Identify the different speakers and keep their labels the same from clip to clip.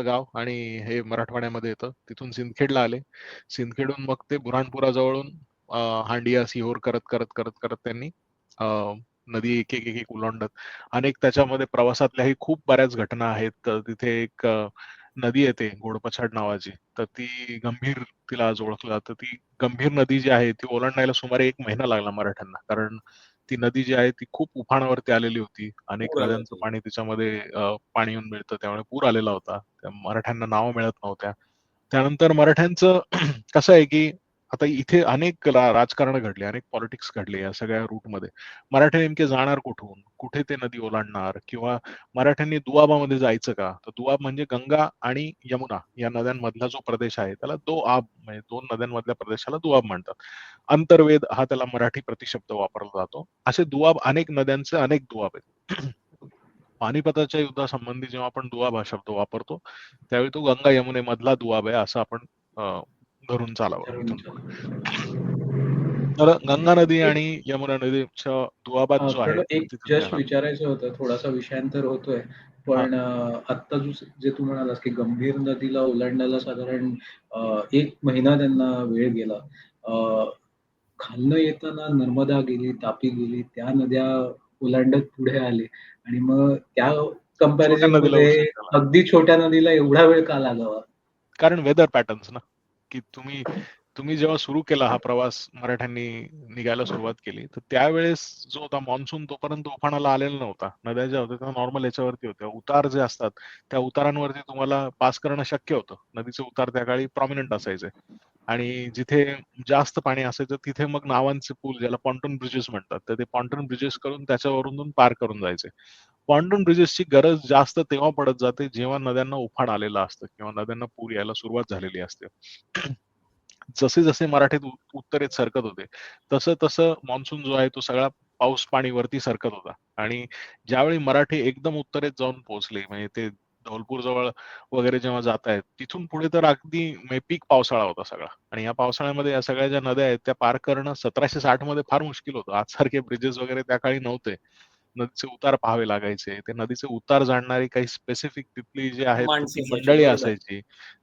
Speaker 1: गाव आणि हे मराठवाड्यामध्ये येतं. तिथून सिंदखेडला आले. सिंदखेडहून मग ते बुऱ्हाणपुरा हांडिया, सिहोर करत त्यांनी अ, नदी एक ओलांडत अनेक त्याच्यामध्ये प्रवासातल्याही खूप बऱ्याच घटना आहेत. तर तिथे एक नदी येते घोडपछाड नावाची. तर ती गंभीर तिला आज ओळखलं जातं. ती गंभीर नदी जी आहे ती ओलांडायला सुमारे 1 महिना लागला मराठ्यांना. कारण ती नदी जी आहे ती खूप उफाणावरती आलेली होती. अनेक
Speaker 2: पूर आला
Speaker 1: नद्यांचं
Speaker 2: होता.
Speaker 1: पाणी तिच्यामध्ये पाणी येऊन मिळतं. त्यामुळे पूर आलेला होता. त्या मराठ्यांना नावं मिळत नव्हत्या. त्यानंतर मराठ्यांचं कसं आहे, की आता इथे अनेक राजकारण घडले, अनेक पॉलिटिक्स घडले या सगळ्या रूटमध्ये. मराठे नेमके जाणार कुठून? कुठे ते नदी ओलांडणार? किंवा मराठ्यांनी दुआबामध्ये जायचं का? तर दुआब म्हणजे गंगा आणि यमुना या नद्यांमधला जो प्रदेश आहे त्याला दोआब म्हणजे 2 नद्यांमधल्या प्रदेशाला दुआब म्हणतात. अंतर्वेद हा त्याला मराठी प्रतिशब्द वापरला जातो. असे दुआब अनेक नद्यांचे अनेक दुआब आहेत. पानिपताच्या युद्धासंबंधी जेव्हा आपण दुआब हा शब्द वापरतो, त्यावेळी तो गंगा यमुनेमधला दुआब आहे असं आपण धरून चालावं
Speaker 2: ठरवून
Speaker 1: इथून पुढे.
Speaker 2: चालू.
Speaker 1: तर गंगा नदी आणि यमुना नदीच्या दुआबात जो आहे
Speaker 2: प्रणव, एक
Speaker 1: तिथे ते
Speaker 2: जस्ट
Speaker 1: राहतात.
Speaker 2: विचारायचं होतं, थोडासा विषयांतर होतोय,
Speaker 1: हां.
Speaker 2: पण आत्ता जे तू म्हणालास की गंभीर नदीला ओलांडायला साधारण 1 महिना त्यांना वेळ गेला. अ, खालनं येताना नर्मदा गेली, तापी गेली, त्या नद्या ओलांडत पुढे आले आणि मग त्या
Speaker 1: छोट्या
Speaker 2: कंपॅरिझन
Speaker 1: नदीला
Speaker 2: मध्ये
Speaker 1: उशीर झाला.
Speaker 2: अगदी छोट्या नदीला एवढा वेळ का लागावा?
Speaker 1: कारण वेदर पॅटर्न्स ना, की तुम्ही तुम्ही जेव्हा सुरू केला हा प्रवास मराठ्यांनी निघायला सुरुवात केली, तर त्यावेळेस जो होता मान्सून तोपर्यंत उफाणाला आलेला नव्हता. नद्या ज्या होत्या त्या नॉर्मल याच्यावरती होत्या. उतार जे असतात, त्या उतारांवरती तुम्हाला पास करणं शक्य होतं. नदीचे उतार त्या काळी प्रॉमिनंट असायचे आणि जिथे जास्त पाणी असायचं तिथे मग नावांचे पूल ज्याला पॉन्टून ब्रिजेस म्हणतात, तर ते पॉन्टून ब्रिजेस करून त्याच्यावरून पार करून जायचे. पॉन्टून ब्रिजेसची गरज जास्त तेव्हा पडत जाते जेव्हा नद्यांना उफाण आलेलं असतं किंवा नद्यांना पूर यायला सुरुवात झालेली असते. जसे जसे मराठे उत्तरेत सरकत होते तसं तसं मान्सून जो आहे तो सगळा पाऊस पाणी वरती सरकत होता आणि ज्यावेळी मराठे एकदम उत्तरेत जाऊन पोहोचले म्हणजे ते धौलपूर जवळ वगैरे जेव्हा जात आहेत तिथून पुढे तर अगदी म्हणजे पीक पावसाळा होता सगळा आणि या पावसाळ्यामध्ये या सगळ्या ज्या नद्या आहेत त्या पार करणं 1760 मध्ये फार मुश्किल होतं. आज सारखे ब्रिजेस वगैरे त्या काळी नव्हते. नदीचे उतार पाहावे लागायचे. ते नदीचे उतार जाणणारी काही स्पेसिफिक तिथली जी आहेत ती
Speaker 2: माणसं असायची,
Speaker 1: मंडळी
Speaker 2: बरोबर.
Speaker 1: असायची.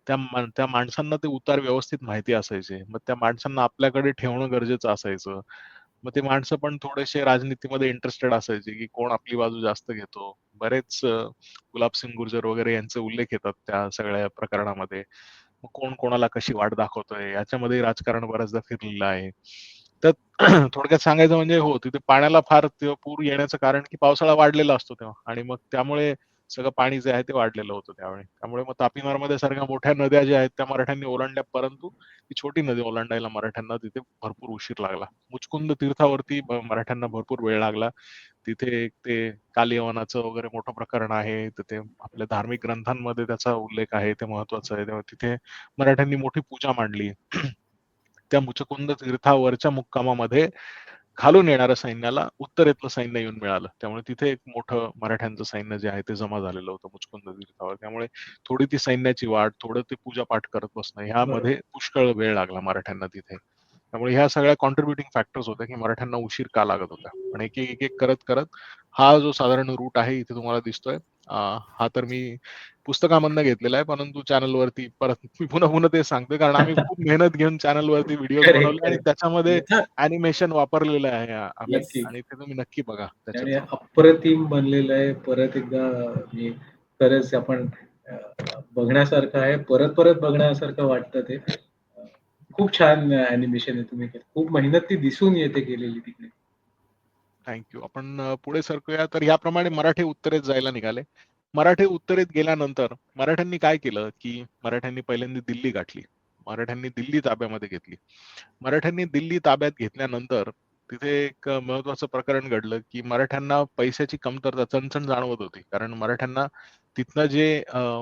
Speaker 1: त्या माणसांना ते उतार व्यवस्थित माहिती असायचे. मग त्या माणसांना आपल्याकडे ठेवणं गरजेचं असायचं. मग ते माणसं पण थोडेसे राजनीतीमध्ये इंटरेस्टेड असायचे, की कोण आपली बाजू जास्त घेतो. बरेच गुलाबसिंग गुर्जर वगैरे यांचे उल्लेख येतात त्या सगळ्या प्रकरणामध्ये. मग कोण कोणाला कशी वाट दाखवतोय याच्यामध्ये राजकारण बऱ्याचदा फिरलेलं आहे. तर थोडक्यात सांगायचं म्हणजे हो, तिथे पाण्याला फार तेव्हा पूर येण्याचं कारण की पावसाळा वाढलेला असतो तेव्हा आणि मग त्यामुळे सगळं पाणी जे आहे ते वाढलेलं होतं त्यावेळी. त्यामुळे मग तापी नर्मदा सारख्या मोठ्या नद्या ज्या आहेत त्या मराठ्यांनी ओलांडल्या परंतु ती छोटी नदी ओलांडायला मराठ्यांना तिथे भरपूर उशीर लागला. मुचकुंद तीर्थावरती मराठ्यांना भरपूर वेळ लागला. तिथे एक ते कालियवनाचं वगैरे मोठं प्रकरण आहे. तर ते आपल्या धार्मिक ग्रंथांमध्ये त्याचा उल्लेख आहे. ते महत्वाचं आहे. तेव्हा तिथे मराठ्यांनी मोठी पूजा मांडली. त्या मुचकुंद तीर्थावरच्या मुक्कामामध्ये खालून येणाऱ्या सैन्याला उत्तरेतलं सैन्य येऊन मिळालं. त्यामुळे तिथे एक मोठं मराठ्यांचं सैन्य जे आहे ते जमा झालेलं होतं मुचकुंद तीर्थावर. त्यामुळे थोडी ती सैन्याची वाट, थोडं ते पूजापाठ करत बसणं ह्यामध्ये
Speaker 2: बरोबर.
Speaker 1: पुष्कळ वेळ लागला मराठ्यांना तिथे. त्यामुळे ह्या सगळ्या कॉन्ट्रिब्युटिंग फॅक्टर्स होत्या, की मराठ्यांना उशीर का लागत होता. पण एक करत हा जो साधारण रूट आहे इथे तुम्हाला दिसतोय, हा तर मी पुस्तकामधनं घेतलेला आहे. परंतु चॅनलवरती परत मी पुन्हा तेच सांगतोय कारण आम्ही खूप मेहनत घेऊन चॅनलवरती व्हिडिओज
Speaker 2: करेक्ट,
Speaker 1: बनवले आणि
Speaker 2: करेक्ट.
Speaker 1: त्याच्यामध्ये
Speaker 2: हां,
Speaker 1: ॲनिमेशन वापरलेलं आहे आम्ही
Speaker 2: नक्की.
Speaker 1: आणि ते तुम्ही नक्की बघा
Speaker 2: आणि
Speaker 1: त्याच्यात जाऊन.
Speaker 2: अप्रतिम बनलेलं आहे. परत एकदा मी खरंच आपण बघण्यासारखं आहे. परत-परत बघण्यासारखं वाटतं ते. खूप छान ॲनिमेशन आहे तुम्ही केलं. खूप मेहनत ती दिसून येते केलेली तिकडे.
Speaker 1: Thank you. आपण पुढे सरकूया. तर ह्याप्रमाणे मराठे उत्तरेत जायला निघाले. मराठे उत्तरेत गेल्यानंतर मराठ्यांनी काय केलं, की मराठ्यांनी पहिल्यांदा दिल्ली गाठली. मराठ्यांनी दिल्ली ताब्यामध्ये घेतली. मराठ्यांनी दिल्ली ताब्यात घेतल्यानंतर तिथे एक महत्वाचं प्रकरण घडलं, की मराठ्यांना पैशाची कमतरता चणचण जाणवत होती. कारण मराठ्यांना तिथनं जे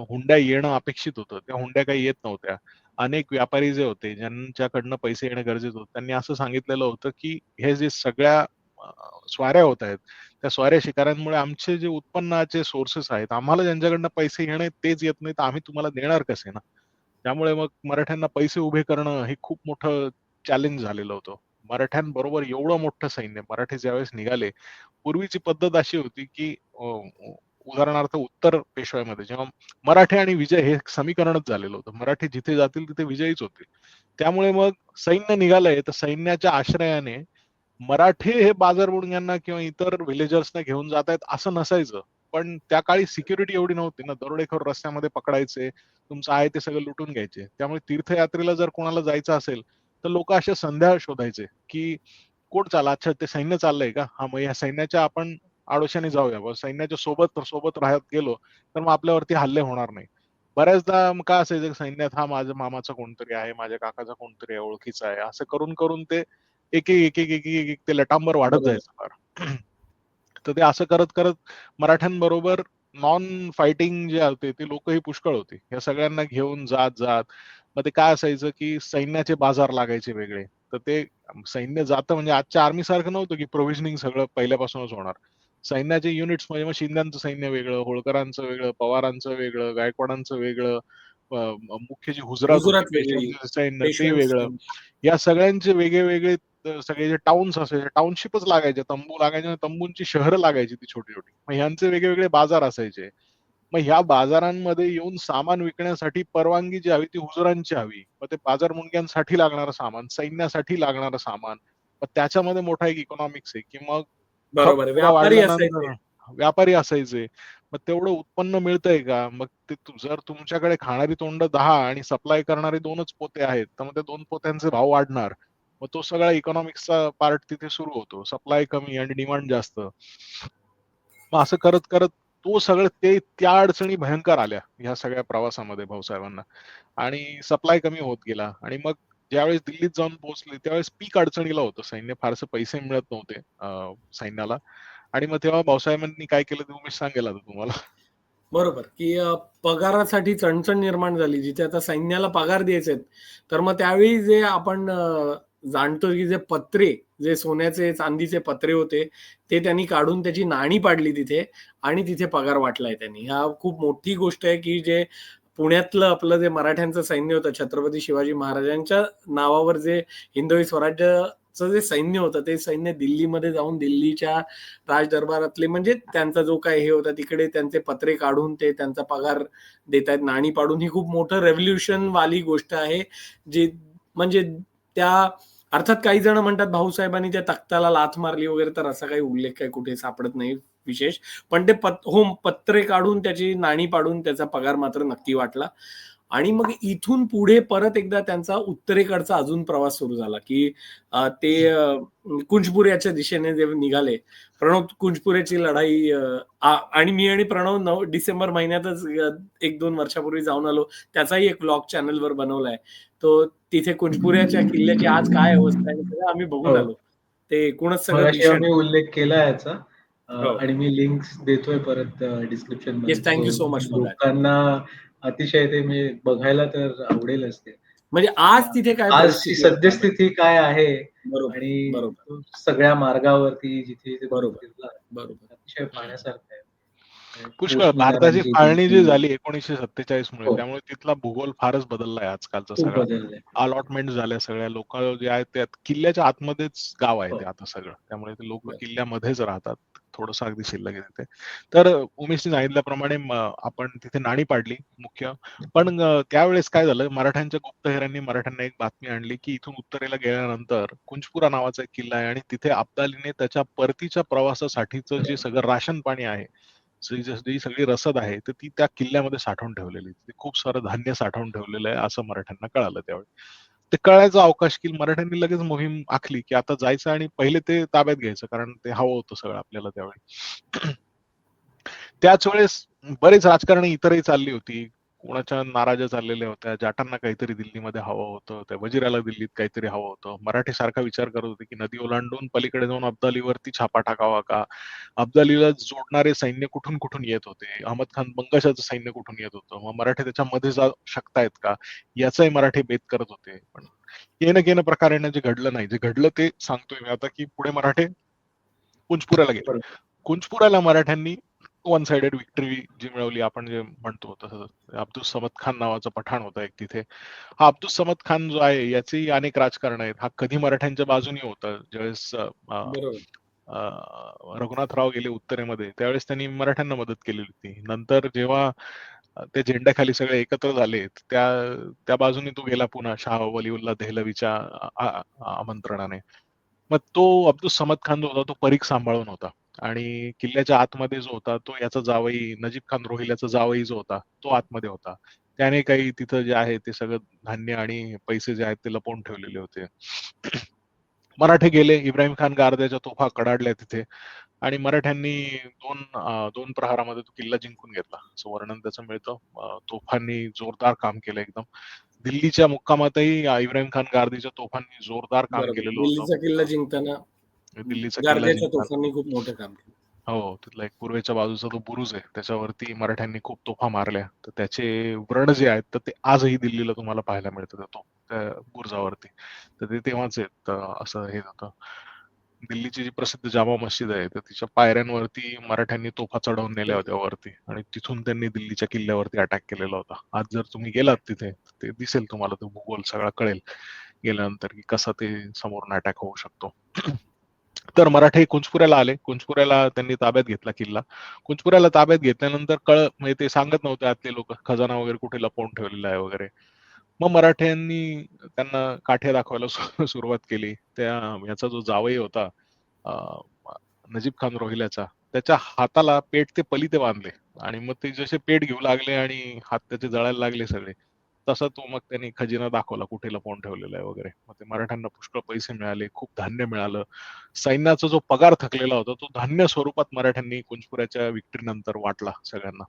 Speaker 1: हुंड्या येणं अपेक्षित होतं, त्या हुंड्या काही येत नव्हत्या. अनेक व्यापारी जे होते, ज्यांच्याकडनं पैसे येणं गरजेचं होतं, त्यांनी असं सांगितलेलं होतं, की हे जे सगळ्या अ, स्वाऱ्या होत आहेत, त्या स्वाऱ्या शिकाऱ्यांमुळे आमचे जे उत्पन्नाचे सोर्सेस आहेत, आम्हाला ज्यांच्याकडनं पैसे येणे तेच येत नाही, तर आम्ही तुम्हाला देणार कसे ना? त्यामुळे मग मराठ्यांना पैसे उभे करणं हे खूप मोठं चॅलेंज झालेलं होतं. मराठ्यांबरोबर एवढं मोठं सैन्य मराठे ज्यावेळेस निघाले, पूर्वीची पद्धत अशी होती, की उदाहरणार्थ उत्तर पेशव्यामध्ये जेव्हा मराठे आणि विजय हे समीकरणच झालेलं होतं. मराठी जिथे जातील तिथे विजयीच होतील. त्यामुळे मग सैन्य निघालंय तर सैन्याच्या आश्रयाने मराठे हे बाजारबुणग्यांना किंवा इतर व्हिलेजर्सना घेऊन जात आहेत असं नसायचं. पण त्या काळी सिक्युरिटी एवढी नव्हती ना, दरोडेखोर रस्त्यामध्ये पकडायचे, तुमचं आहे ते सगळं लुटून घ्यायचे. त्यामुळे तीर्थयात्रेला जर कोणाला जायचं असेल तर लोक असे संध्या शोधायचे की कोण चालला, अच्छा ते सैन्य चाललंय का, हा मग या सैन्याच्या आपण आडोशाने जाऊया, सैन्याच्या सोबत सोबत राहत गेलो तर मग आपल्यावरती हल्ले होणार नाही. बऱ्याचदा मग काय असायचं सैन्यात, हा माझ्या मामाचा कोणतरी आहे, माझ्या काकाचा कोणतरी आहे, ओळखीचा आहे, असं करून करून ते एक एक एक एक एक एक ते लटांबर वाढत
Speaker 2: बरोबर.
Speaker 1: जायचं फार. तर ते असं करत करत मराठ्यांबरोबर नॉन फायटिंग जे होते ते लोकही पुष्कळ होते. या सगळ्यांना घेऊन जात जात मग ते काय असायचं की सैन्याचे बाजार लागायचे वेगळे. तर ते सैन्य जातं म्हणजे आजच्या आर्मी सारखं नव्हतं की प्रोव्हिजनिंग सगळं पहिल्यापासूनच होणार. सैन्याचे युनिट्स म्हणजे मग शिंद्यांचं सैन्य वेगळं, होळकरांचं वेगळं, पवारांचं वेगळं, गायकवाडांचं वेगळं, मुख्य जी हुजरात होती
Speaker 2: गुजरात वेगळी,
Speaker 1: पेशव्यांचं सैन्य ते
Speaker 2: पेशव्यांचं
Speaker 1: वेगळं.
Speaker 2: सैन्य.
Speaker 1: या सगळ्यांचे वेगळे वेगळे सगळे जे टाउन्स असायचे, टाउनशिपच लागायचे, तंबू लागायचे आणि तंबूंची शहरं लागायची ती छोटी छोटी. मग ह्यांचे वेगळे वेगळे बाजार असायचे. मग ह्या बाजारांमध्ये येऊन सामान विकण्यासाठी परवानगी जी हवी ती हुजुरांची हवी. मग ते बाजार मुंडक्यांसाठी लागणारं सामान, सैन्यासाठी लागणारं सामान, मग त्याच्यामध्ये मोठा एक इकॉनॉमिक्स आहे की मग खप
Speaker 2: बरोबर आहे.
Speaker 1: थोडा
Speaker 2: व्यापारी
Speaker 1: वाढल्यानंतर
Speaker 2: असायचे.
Speaker 1: व्यापारी असायचे. मग तेवढं उत्पन्न मिळतंय का? मग ते जर तुमच्याकडे खाणारी तोंड 10 आणि सप्लाय करणारे 2च पोते आहेत, तर मग त्या 2 पोत्यांचे भाव वाढणार. मग तो सगळा इकॉनॉमिक्सचा पार्ट तिथे सुरू होतो. सप्लाय कमी आणि डिमांड जास्त. मग असं करत करत तो सगळं त्या अडचणी भयंकर आल्या ह्या सगळ्या प्रवासामध्ये भाऊसाहेबांना. आणि सप्लाय कमी होत गेला आणि मग ज्यावेळेस दिल्लीत जाऊन पोहोचले त्यावेळेस पीक अडचणीला होतं. सैन्य फारसे पैसे मिळत नव्हते सैन्याला. आणि मग तेव्हा भाऊसाहेबांनी काय केलं ते उमेश सांगेल आता तुम्हाला.
Speaker 2: बरोबर, की पगारासाठी चणचण निर्माण झाली. जिथे आता सैन्याला पगार द्यायचे आहेत. तर मग त्यावेळी जे आपण जाणतो की जे पत्रे, जे सोन्याचे, चांदीचे पत्रे होते, ते त्यांनी काढून त्याची नाणी पाडली तिथे आणि तिथे पगार वाटलाय त्यांनी. हा खूप मोठी गोष्ट आहे, की जे पुण्यातलं आपलं जे मराठ्यांचं सैन्य होतं, छत्रपती शिवाजी महाराजांच्या नावावर जे हिंदवी स्वराज्याचं जे सैन्य होतं, ते सैन्य दिल्लीमध्ये जाऊन दिल्लीच्या राजदरबारातले म्हणजे त्यांचा जो काही हे होता तिकडे त्यांचे पत्रे काढून ते त्यांचा पगार देतायत, नाणी पाडून. ही खूप मोठं रेव्होल्युशन वाली गोष्ट आहे. जी म्हणजे त्या अर्थात काही जण म्हणतात भाऊसाहेबांनी त्या तख्ताला लाथ मारली वगैरे, तर असा काही उल्लेख काही कुठे सापडत नाही विशेष. पण ते पत्रे काढून त्याची नाणी पाडून त्याचा पगार मात्र नक्की वाटला. आणि मग इथून पुढे परत एकदा त्यांचा उत्तरेकडचा अजून प्रवास सुरू झाला, की ते कुंजपुऱ्याच्या दिशेने जे निघाले. प्रणव कुंजपुरेची लढाई आणि मी आणि प्रणव डिसेंबर महिन्यातच 1-2 वर्षापूर्वी जाऊन आलो. त्याचाही एक व्लॉग चॅनलवर बनवलाय. तो तिथे कुंजपुऱ्याच्या किल्ल्याची आज काय अवस्था आहे सगळं आम्ही बघून
Speaker 3: हो.
Speaker 2: आलो. ते एकूणच सगळं
Speaker 3: मगाशी
Speaker 2: भीषण.
Speaker 3: आम्ही उल्लेख केला याचा
Speaker 2: हो.
Speaker 3: आणि मी लिंक्स देतोय परत डिस्क्रिप्शन मध्ये.
Speaker 2: Yes, thank you so much for that.
Speaker 3: लोकांना अतिशय ते म्हणजे बघायला तर आवडेलच ते.
Speaker 2: म्हणजे आज तिथे काय
Speaker 3: आजची
Speaker 2: परिस्थिती आहे त्यामध्ये.
Speaker 3: सद्यस्थिती काय आहे
Speaker 2: बरोबर,
Speaker 3: आणि
Speaker 2: बरोबर,
Speaker 3: सगळ्या मार्गावरती जिथे तुम्ही
Speaker 2: बरोबर,
Speaker 3: फिरला
Speaker 2: बरोबर.
Speaker 3: अतिशय पाहण्यासारखं आहे.
Speaker 1: पुष्कळ भारताची
Speaker 3: पोस्ट
Speaker 1: फाळणी जी
Speaker 3: दिल्ली
Speaker 1: झाली 1947 मुळे,
Speaker 3: हो,
Speaker 1: त्यामुळे तिथला भूगोल फारच बदललाय आजकालचा
Speaker 3: खूप
Speaker 1: सगळा.
Speaker 3: बदललंय.
Speaker 1: अलॉटमेंट झाल्या सगळ्या, लोक जे आहेत ते किल्ल्याच्या आतमध्येच गाव आहे
Speaker 3: हो,
Speaker 1: ते आता सगळं. त्यामुळे ते लोक
Speaker 3: बरं.
Speaker 1: किल्ल्यामध्येच राहतात. थोडस अगदी शिल्लक आहे तिथे. तर उमेशने सांगितल्याप्रमाणे आपण तिथे नाणी पाडली मुख्य. पण त्यावेळेस काय झालं, मराठ्यांच्या गुप्तहेरांनी मराठ्यांना एक बातमी आणली की इथून उत्तरेला गेल्यानंतर कुंजपुरा नावाचा एक किल्ला आहे आणि तिथे अब्दालीने त्याच्या परतीच्या प्रवासासाठीचं जे सगळं राशन पाणी आहे, जी सगळी रसद आहे, तर ती त्या किल्ल्यामध्ये साठवून ठेवलेली. तिथे खूप सारं धान्य साठवून ठेवलेलं आहे असं मराठ्यांना कळालं त्यावेळी. ते कळायचा अवकाश की मराठ्यांनी लगेच मोहीम आखली की आता जायचं आणि पहिले ते ताब्यात घ्यायचं, कारण ते हवं होतं सगळं आपल्याला त्यावेळी. त्याच वेळेस बरेच राजकारणी इतरही चालली होती. कोणाच्या नाराज्या चाललेल्या होत्या. जाटांना काहीतरी दिल्लीमध्ये हवं होतं. त्या वजिराला दिल्लीत काहीतरी हवं होतं. मराठे सारखा विचार करत होते की नदी ओलांडून पलीकडे जाऊन अब्दालीवरती छापा टाकावा का? अब्दालीला जोडणारे सैन्य कुठून कुठून येत होते? अहमद खान बंगशाचं सैन्य कुठून येत होतं? मग मराठे त्याच्यामध्ये जाऊ शकतायत का? याचाही मराठे बेत करत होते. पण येणं केणं प्रकारे जे घडलं नाही. जे घडलं ते सांगतोय मी आता, की पुढे मराठे कुंजपुराला गेले.
Speaker 3: बरोबर.
Speaker 1: कुंजपुराला मराठ्यांनी वन साइडेड विक्टरी जी मिळवली, आपण जे म्हणतो तसं. अब्दुल समद खान नावाचा पठाण होता एक तिथे. हा अब्दुल समद खान जो आहे याची अनेक राजकारण आहेत. हा कधी मराठ्यांच्या बाजूने होता ज्यावेळेस
Speaker 2: बरोबर.
Speaker 1: रघुनाथराव गेले उत्तरेमध्ये त्यावेळेस त्यांनी मराठ्यांना मदत केलेली होती. नंतर जेव्हा त्या झेंड्याखाली सगळे एकत्र झाले त्या त्या बाजूने तो गेला पुन्हा शाह वलीउल्ला देहलवीच्या आमंत्रणाने. मग तो अब्दुस समद खान जो होता तो परीख सांभाळून होता आणि किल्ल्याच्या आतमध्ये जो होता तो याचा जावई नजीब खान रोहिल्याचा जावई जो होता तो आतमध्ये होता. त्याने काही तिथं जे आहे ते सगळं धान्य आणि पैसे जे आहेत ते लपवून ठेवलेले होते. मराठे गेले, इब्राहिम खान गारद्याच्या तोफा कडाडल्या तिथे आणि मराठ्यांनी दोन प्रहारामध्ये तो किल्ला जिंकून घेतला असं वर्णन त्याचं मिळतं. तोफांनी जोरदार काम केलं एकदम. दिल्लीच्या मुक्कामातही इब्राहिम खान गारदीच्या तोफांनी जोरदार काम
Speaker 4: बरोबर.
Speaker 1: केलेलं होतं.
Speaker 4: दिल्लीचा किल्ला जिंकताना
Speaker 1: दिल्लीचा किल्ला
Speaker 4: गार्द्याच्या
Speaker 1: जिंकताना
Speaker 4: तोफांनी खूप मोठं काम केलं.
Speaker 1: हो, तिथला एक पूर्वेच्या बाजूचा तो बुरुज आहे त्याच्यावरती मराठ्यांनी खूप तोफा मारल्या. तर त्याचे व्रण जे आहेत तर ते आजही दिल्लीला तुम्हाला पाहायला मिळतं त्या बुरुजावरती. तर ते तेव्हाच आहेत असं हे होतं. दिल्लीची जी प्रसिद्ध जामा मस्जिद आहे तर तिच्या पायऱ्यांवरती मराठ्यांनी तोफा चढवून नेल्या होत्या वरती आणि तिथून त्यांनी दिल्लीच्या किल्ल्यावरती अटॅक केलेला होता. आज जर तुम्ही गेलात तिथे ते दिसेल तुम्हाला तो भूगोल सगळा कळेल गेल्यानंतर की कसा ते समोरून अटॅक होऊ शकतो. तर मराठे कुंचपुऱ्याला आले. कुंचपुऱ्याला त्यांनी ताब्यात घेतला किल्ला. कुंचपुऱ्याला ताब्यात घेतल्यानंतर म्हणजे ते सांगत नव्हते आतले लोक खजाना वगैरे कुठे लपवून ठेवलेला आहे वगैरे. मग मराठ्यांनी त्यांना काठ्या दाखवायला सुरुवात केली. याचा जो जावई होता अं, नजीब खान रोहिल्याचा त्याच्या हाताला पेठ ते पलीते बांधले आणि मग ते जसे पेठ घेऊ लागले आणि हात त्याचे जळायला लागले सगळे तसा तो मग त्यांनी खजिना दाखवला कुठे लपवून ठेवलेला आहे वगैरे. मग ते मराठ्यांना पुष्कळ पैसे मिळाले, खूप धान्य मिळालं. सैन्याचा जो पगार थकलेला होता तो धान्य स्वरूपात मराठ्यांनी कुंचपुऱ्याच्या विक्ट्री नंतर वाटला सगळ्यांना.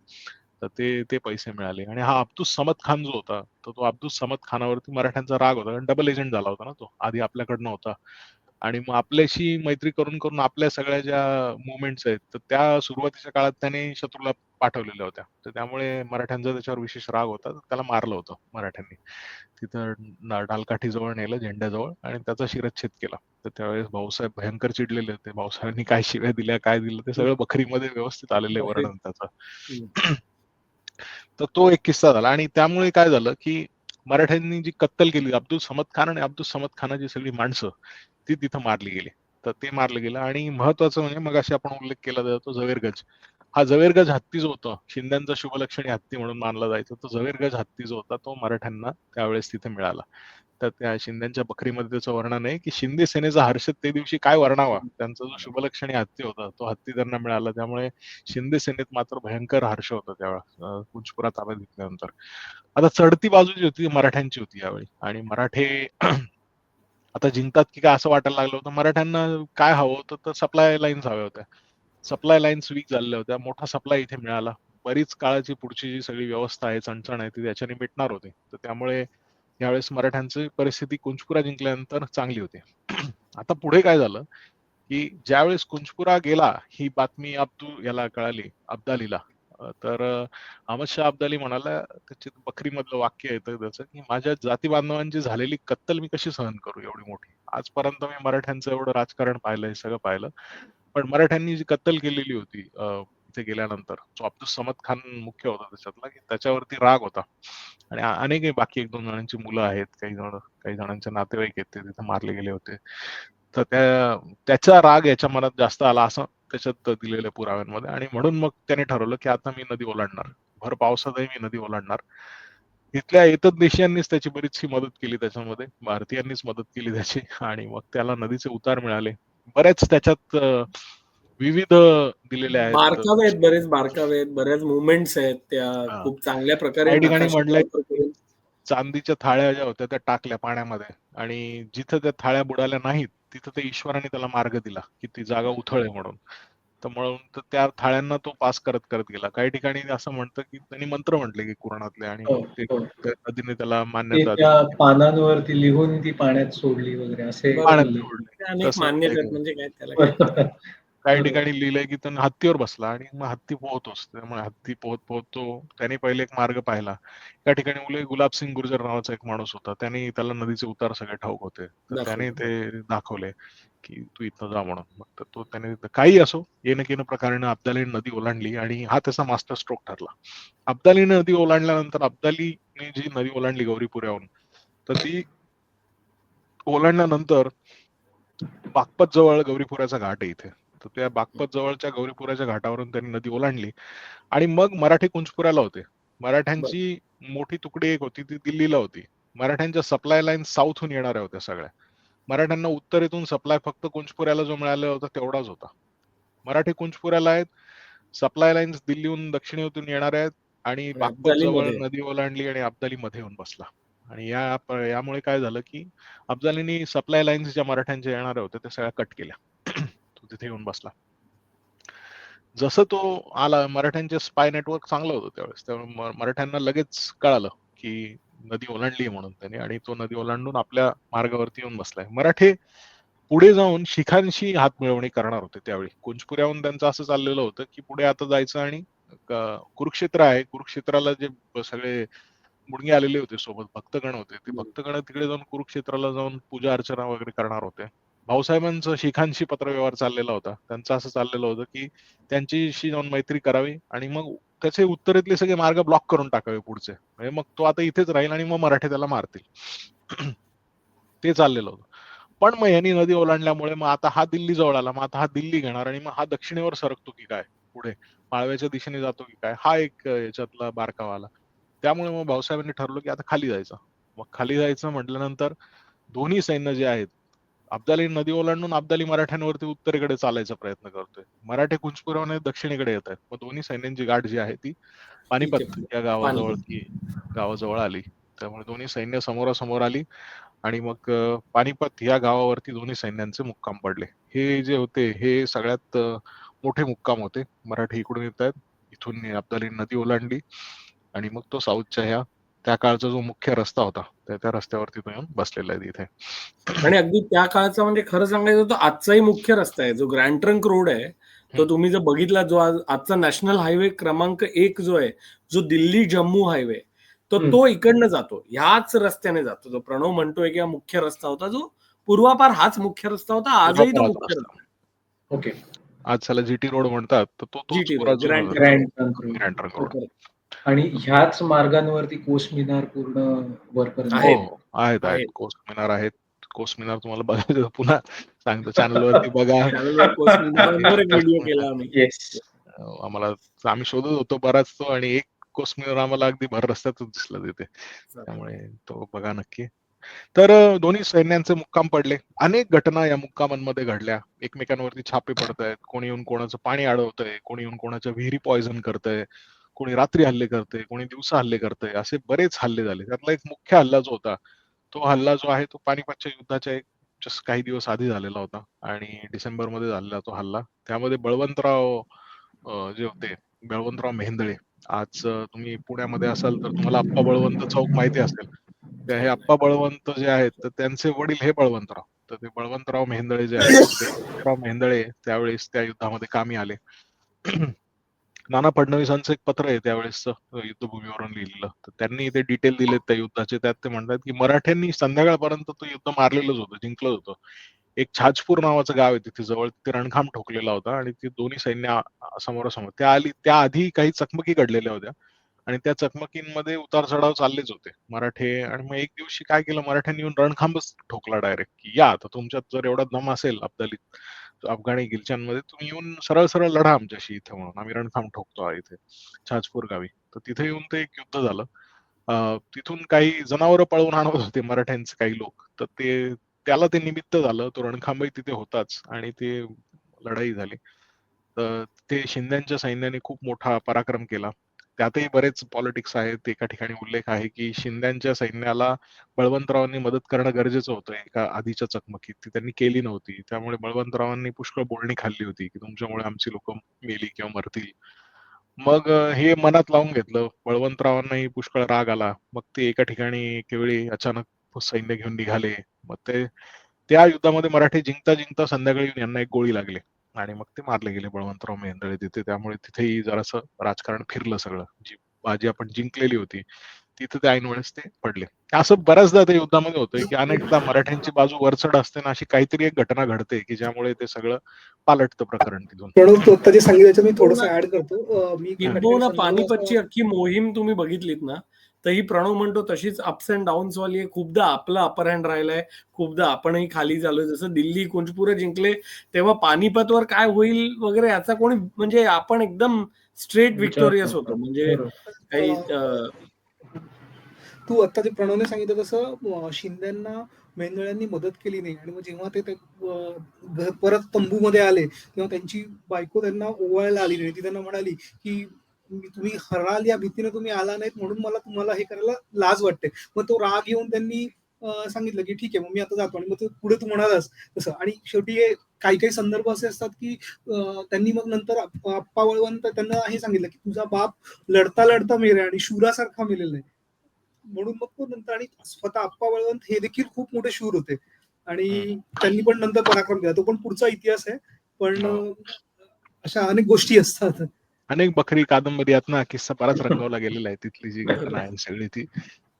Speaker 1: तर ते पैसे मिळाले आणि हा अब्दुस समद खान जो होता तर तो अब्दुस समद खानावरती मराठ्यांचा राग होता कारण डबल एजंट झाला होता ना तो आधी आपल्याकडनं होता आणि मग आपल्याशी मैत्री करून करून आपल्या सगळ्या ज्या मुवमेंट्स आहेत तर त्या सुरुवातीच्या काळात त्याने शत्रूला पाठवलेल्या होत्या. तर त्यामुळे मराठ्यांचा त्याच्यावर विशेष राग होता. तर त्याला मारलं होतं मराठ्यांनी. तिथं डालकाठी जवळ नेलं झेंड्याजवळ आणि त्याचा शिरच्छेद केला. तर त्यावेळेस भाऊसाहेब भयंकर चिडलेले होते. भाऊसाहेबांनी काय शिव्या दिल्या, काय दिलं ते सगळं बखरीमध्ये व्यवस्थित आलेलं आहे वर्णन त्याचं. तर तो एक किस्सा झाला आणि त्यामुळे काय झालं की मराठ्यांनी जी कत्तल केली अब्दुल समद खान आणि अब्दुल समद खानाची सगळी माणसं ती तिथं मारली गेली. तर ते मारलं गेलं आणि महत्वाचं म्हणजे मगाशी आपण उल्लेख केला जातो झवेरगंज. हा झवेरगंज हत्ती जो होता शिंद्यांचा शुभलक्षणी हत्ती म्हणून मानला जायचा तो झवेरगंज हत्ती जो होता तो मराठ्यांना त्यावेळेस तिथे मिळाला. तर त्या शिंद्यांच्या बकरीमध्ये त्याचं वर्णन आहे की शिंदे सेनेचा हर्षद ते दिवशी काय वर्णावा त्यांचा जो शुभलक्षणी हत्ती होता तो हत्ती त्यांना मिळाला. त्यामुळे शिंदे सेनेत मात्र भयंकर हर्ष होता त्यावेळेस कुंचपुरा ताब्यात घेतल्यानंतर. आता चढती बाजू जी होती ती मराठ्यांची होती यावेळी आणि मराठे आता जिंकतात की काय असं वाटायला लागलं होतं. मराठ्यांना काय हवं होतं तर सप्लाय लाईन्स हव्या होत्या. सप्लाय लाईन्स वीक झालेल्या होत्या. मोठा सप्लाय इथे मिळाला. बरीच काळाची पुढची जी सगळी व्यवस्था आहे, चणचण आहे ती त्याच्याने मिटणार होती. तर त्यामुळे यावेळेस मराठ्यांची परिस्थिती कुंचपुरा जिंकल्यानंतर चांगली होती. आता पुढे काय झालं की ज्यावेळेस कुंचपुरा गेला ही बातमी याला कळाली अब्दालीला. तर अहमद शाह अब्दाली म्हणाला त्याचे बकरीमधलं वाक्य येतं त्याचं की माझ्या जाती बांधवांची झालेली कत्तल मी कशी सहन करू एवढी मोठी. आजपर्यंत मी मराठ्यांचं एवढं राजकारण पाहिलंय सगळं पाहिलं पण मराठ्यांनी जी कत्तल केलेली होती इथे गेल्यानंतर जो अब्दुल समद खान मुख्य होता त्याच्यातला की त्याच्यावरती राग होता आणि अनेक बाकी एक दोन जणांची मुलं आहेत काही जणांचे नातेवाईक आहेत ते तिथे मारले गेले होते. तर त्याचा राग याच्या मनात जास्त आला असं त्याच्यात दिलेल्या पुराव्यांमध्ये आणि म्हणून मग त्याने ठरवलं की आता मी नदी ओलांडणार. भर पावसातही मी नदी ओलांडणार. इथल्या इतर देशीयांनीच त्याची बरीचशी मदत केली त्याच्यामध्ये भारतीयांनीच मदत केली त्याची आणि मग त्याला नदीचे उतार मिळाले. बऱ्याच त्याच्यात विविध दिलेले आहेत.
Speaker 4: बारकावे आहेत, बरेच बारकावे आहेत, बऱ्याच मुवमेंट्स आहेत त्या
Speaker 1: हा.
Speaker 4: खूप चांगल्या प्रकारे
Speaker 1: काही ठिकाणी
Speaker 4: नकाशात
Speaker 1: म्हणलंय
Speaker 4: वापर करून.
Speaker 1: चांदीच्या थाळ्या ज्या होत्या त्या टाकल्या पाण्यामध्ये आणि जिथं त्या थाळ्या बुडाल्या नाहीत तिथं ते ईश्वराने त्याला मार्ग दिला की ती जागा उथळ आहे म्हणून. तर म्हणून त्या थाळ्यांना तो पास करत करत गेला. काही ठिकाणी असं म्हणतं की त्यांनी मंत्र म्हटले की कुराणातले आणि
Speaker 2: हो,
Speaker 1: मग ते
Speaker 2: हो.
Speaker 1: त्या नदीने त्याला
Speaker 2: ते
Speaker 1: मान्यता
Speaker 2: त्या
Speaker 1: दिली.
Speaker 2: पानांवरती लिहून ती पाण्यात सोडली वगैरे असे
Speaker 4: बरोबर.
Speaker 1: पाण्यात
Speaker 2: उल्लेख.
Speaker 1: सोडले.
Speaker 4: ते अनेक
Speaker 1: तसं
Speaker 4: मान्यता
Speaker 1: उल्लेख
Speaker 4: आहेत
Speaker 1: आहे.
Speaker 4: म्हणजे काय त्याला काय.
Speaker 1: काही
Speaker 2: बरोबर.
Speaker 1: ठिकाणी लिहिलंय की त्यांना हत्तीवर बसला आणि मग हत्ती पोहतोच. त्यामुळे हत्ती पोहत पोहत तो त्याने पहिले एक मार्ग पाहिला. त्या ठिकाणी गुलाबसिंग गुर्जर नावाचा एक माणूस होता. त्याने त्याला नदीचे उतार सगळे ठाऊक होते. तर त्याने
Speaker 4: दाखवतो.
Speaker 1: ते दाखवले की तू इथं जा म्हणून. मग तर तो त्याने काही असो येणं केनं प्रकारेनं अब्दालीने नदी ओलांडली आणि हा त्याचा मास्टर स्ट्रोक ठरला. अब्दालीने नदी ओलांडल्यानंतर अब्दालीने जी नदी ओलांडली गौरीपुऱ्याहून तर ती ओलांडल्यानंतर बागपत जवळ गौरीपुऱ्याचा घाट आहे इथे. तर त्या बागपत जवळच्या गौरीपुराच्या घाटावरून त्यांनी नदी ओलांडली आणि मग मराठी कुंचपुऱ्याला होते. मराठ्यांची मोठी तुकडी एक होती ती दिल्लीला होती. मराठ्यांच्या सप्लाय लाईन साऊथहून येणाऱ्या होत्या सगळ्या. मराठ्यांना उत्तरेतून सप्लाय फक्त कुंचपुऱ्याला जो मिळाला होता तेवढाच होता. मराठी कुंचपुऱ्याला आहेत, सप्लाय लाईन्स दिल्लीहून दक्षिणेतून येणार आहेत आणि बागपत जवळ
Speaker 4: अब्दालीमध्ये.
Speaker 1: नदी ओलांडली आणि अब्दाली मध्ये येऊन बसला. आणि यामुळे काय झालं की अफजलींनी सप्लाय लाईन्स ज्या मराठ्यांच्या येणाऱ्या होत्या त्या सगळ्या कट केल्या. तो तिथे येऊन बसला. जसं तो आला, मराठ्यांचे स्पाय नेटवर्क चांगलं होतं त्यावेळेस, त्यामुळे मराठ्यांना लगेच कळालं की नदी ओलांडली म्हणून त्यांनी, आणि तो नदी ओलांडून आपल्या मार्गावरती येऊन बसलाय. मराठे पुढे जाऊन शिखांशी हात मिळवणी करणार होते त्यावेळी. कुंचपुऱ्याहून त्यांचं असं चाललेलं होतं की पुढे आता जायचं आणि कुरुक्षेत्र आहे, कुरुक्षेत्राला जे सगळे मुडगे आलेले होते सोबत, भक्तगण होते, ते भक्तगण तिकडे जाऊन कुरुक्षेत्राला जाऊन पूजा अर्चना वगैरे करणार होते. भाऊसाहेबांचं शिखांशी पत्रव्यवहार चाललेला होता. त्यांचं असं चाललेलं होतं की त्यांच्याशी जाऊन मैत्री करावी आणि मग त्याचे उत्तरेतले सगळे मार्ग ब्लॉक करून टाकावे पुढचे, म्हणजे मग तो आता इथेच राहील आणि मग मराठे त्याला मारतील. ते चाललेलं होतं. पण मग यांनी नदी ओलांडल्यामुळे मग आता हा दिल्ली जवळ आला, मग आता हा दिल्ली घेणार आणि मग हा दक्षिणेवर सरकतो की काय, पुढे माळव्याच्या दिशेने जातो की काय, हा एक याच्यातला बारकावा आला. त्यामुळे मग भाऊसाहेबांनी ठरवलं की आता खाली जायचं. मग खाली जायचं म्हटल्यानंतर दोन्ही सैन्य जे आहेत, अब्दाली नदी ओलांडून अब्दाली मराठ्यांवरती उत्तरेकडे चालायचा प्रयत्न करतोय, मराठे कुंचपुराने दक्षिणेकडे येत आहेत. मग दोन्ही सैन्यांची गाठ जी आहे ती पानिपत या गावाजवळ गावाजवळ आली. त्यामुळे दोन्ही सैन्य समोरासमोर आली आणि मग पानिपत या गावावरती दोन्ही सैन्यांचे मुक्काम पडले. हे जे होते हे सगळ्यात मोठे मुक्काम होते. मराठी इकडून येत आहेत, इथून अब्दाली नदी ओलांडली आणि मग तो साऊथच्या ह्या त्या काळचा जो मुख्य रस्ता होता त्या रस्त्यावरती तो येऊन बसलेला आहे तिथे.
Speaker 4: आणि अगदी त्या काळचा म्हणजे खरं सांगायचं तर आजचाही मुख्य रस्ता आहे जो ग्रँड ट्रंक रोड आहे, तो तुम्ही जर बघितला, जो आजचा नॅशनल हायवे क्रमांक 1 जो आहे, जो दिल्ली जम्मू हायवे, तो इकडनं जातो, ह्याच रस्त्याने जातो. जो प्रणव म्हणतोय की हा मुख्य रस्ता होता, जो पूर्वापार हाच मुख्य रस्ता होता, आजही तो मुख्य रस्ता.
Speaker 2: ओके.
Speaker 1: आज त्याला जीटी रोड म्हणतात, तर तो तोच
Speaker 4: GT
Speaker 1: पुरा
Speaker 4: रोड,
Speaker 1: जुना
Speaker 2: grand trunk
Speaker 1: grand trunk road.
Speaker 2: आणि ह्याच मार्गांवरती कोस मिनार पूर्ण वरपर्यंत
Speaker 1: हो
Speaker 4: आहेत.
Speaker 1: हो, आहेत
Speaker 4: आहेत.
Speaker 1: कोस मिनार आहेत. कोस मिनार तुम्हाला बघायचं पुन्हा सांगतो, चॅनल वरती बघा.
Speaker 4: चॅनलवर कोस मिनारवर एक व्हिडिओ केला आम्ही.
Speaker 2: येस.
Speaker 1: आम्हाला आम्ही शोधत होतो बराच तो, आणि एक कोस मिनार आम्हाला अगदी भर रस्त्यातच दिसला तिथे, त्यामुळे तो बघा नक्की. तर दोन्ही सैन्यांचे मुक्काम पडले. अनेक घटना या मुक्कामांमध्ये घडल्या. एकमेकांवरती छापे पडतायत, कोणी येऊन कोणाचं पाणी अडवतंय, कोणी येऊन कोणाच्या विहिरी पॉइझन करतंय, कोणी रात्री हल्ले करतंय, कोणी दिवसा हल्ले करतंय, असे बरेच हल्ले झाले. त्यातला एक मुख्य हल्ला जो होता, तो हल्ला जो आहे तो पानिपतच्या युद्धाच्या एक जस्ट काही दिवस आधी झालेला होता आणि डिसेंबरमध्ये झालेला तो हल्ला. त्यामध्ये बळवंतराव जे होते, बळवंतराव मेहेंदळे, आज तुम्ही पुण्यामध्ये असाल तर तुम्हाला आप्पा बळवंत चौक माहिती असेल. हे आप्पा बळवंत जे आहेत तर त्यांचे वडील हे बळवंतराव, तर ते बळवंतराव मेहेंदळे जे आहेत, ते बळवंतराव मेहेंदळे त्यावेळेस त्या युद्धामध्ये कामी आले. नाना फडणवीसांचं एक पत्र आहे त्यावेळेस युद्धभूमीवरून लिहिलेलं, तर त्यांनी ते डिटेल दिलेत त्या युद्धाचे. त्यात ते म्हणतात की मराठ्यांनी संध्याकाळपर्यंत तो युद्ध मारलेलंच होतं, जिंकलं होतं. एक छाजपूर नावाचं गाव आहे तिथे जवळ, तिथे रणखांब ठोकलेला होता आणि ती दोन्ही सैन्य समोरासमोर त्या आधी काही चकमकी घडलेल्या होत्या आणि त्या चकमकींमध्ये उतार चढाव चाललेच होते मराठे. आणि मग एक दिवशी काय केलं मराठ्यांनी, येऊन रणखांबच ठोकला डायरेक्ट, की या आता तुमच्यात जर एवढा दम असेल अफगाणी गिलच्यांमध्ये, तुम्ही येऊन सरळ सरळ लढा आमच्याशी इथे, म्हणून आम्ही रणखांब ठोकतो इथे छाजपूर गावी. तर तिथे येऊन ते एक युद्ध झालं. तिथून काही जनावरं पळवून आणत होते मराठ्यांचे काही लोक, तर त्याला ते निमित्त झालं. तो रणखांबही तिथे होताच आणि ते लढाई झाली. तर ते शिंद्यांच्या सैन्याने खूप मोठा पराक्रम केला. त्यातही बरेच पॉलिटिक्स आहेत. एका ठिकाणी उल्लेख आहे की शिंद्यांच्या सैन्याला बळवंतरावांनी मदत करणं गरजेचं होतं एका आधीच्या चकमकीत, ती त्यांनी केली नव्हती. त्यामुळे बळवंतरावांनी पुष्कळ बोलणी खाल्ली होती की तुमच्यामुळे आमची लोक मेली किंवा मरतील. मग हे मनात लावून घेतलं. बळवंतरावांनाही पुष्कळ राग आला. मग ते एका ठिकाणी एकेवेळी अचानक सैन्य घेऊन निघाले. मग त्या युद्धामध्ये मराठे जिंकता जिंकता संध्याकाळी येऊन यांना एक गोळी लागली आणि मग ते मारले गेले बळवंतराव मेहेंदळे तिथे. त्यामुळे तिथेही जरासं राजकारण फिरलं सगळं. जी बाजी आपण जिंकलेली होती तिथे ते ऐन वेळेस ते पडले. असं बऱ्याचदा त्या युद्धामध्ये होतंय की अनेकदा मराठ्यांची बाजू वरचढ असते ना, अशी काहीतरी एक घटना घडते की ज्यामुळे ते सगळं पालटतं प्रकरण तिथून.
Speaker 3: प्रणव, तू आता जे सांगितलं मी थोडंसं ऍड करतो. मी
Speaker 4: किंबहुना पानिपतची अख्खी मोहीम तुम्ही बघितलीत ना, तर ही प्रणव म्हणतो तशीच अप्स अँड डाऊन्स वाली आहे. खूपदा आपलं अपर हँड राहिलंय, खूपदा आपणही खाली झालोय. जसं दिल्ली कुंजपुरं जिंकले तेव्हा पानिपतवर काय होईल वगैरे याचा कोणी म्हणजे आपण एकदम स्ट्रेट
Speaker 2: विचार
Speaker 4: व्हिक्टोरियस
Speaker 2: करतो.
Speaker 4: होतो. म्हणजे
Speaker 2: बरोबर.
Speaker 4: काही
Speaker 3: तू आता जे प्रणवने सांगितलं तसं शिंद्यांना मेंदळ्यांनी मदत केली नाही आणि मग जेव्हा ते परत तंबूमध्ये आले तेव्हा त्यांची बायको त्यांना ओवाळायला आली नाही. ती त्यांना म्हणाली की तुम्ही हराल या भीतीने तुम्ही आला नाहीत म्हणून मला तुम्हाला हे करायला लाज वाटते. मग तो राग येऊन त्यांनी सांगितलं की ठीक आहे मग मी आता जातो आणि मग ते पुढे तू म्हणालास तसं आणि शेवटी काही काही संदर्भ असे असतात की त्यांनी मग नंतर आप्पा वळवंत त्यांना हे सांगितलं की तुझा बाप लढता लढता मेला आणि शूरासारखा मेलेला आहे. म्हणून मग तो नंतर आणि स्वतः आप्पा बळवंत हे देखील खूप मोठे शूर होते आणि त्यांनी पण नंतर पराक्रम केला. तो पण पुढचा इतिहास आहे. पण अशा अनेक गोष्टी असतात.
Speaker 1: अनेक बखरी कादंबरी आहेत ना, किस्सा बराच रंगवला गेलेला आहे. तिथली जी घटना आहे सगळी ती.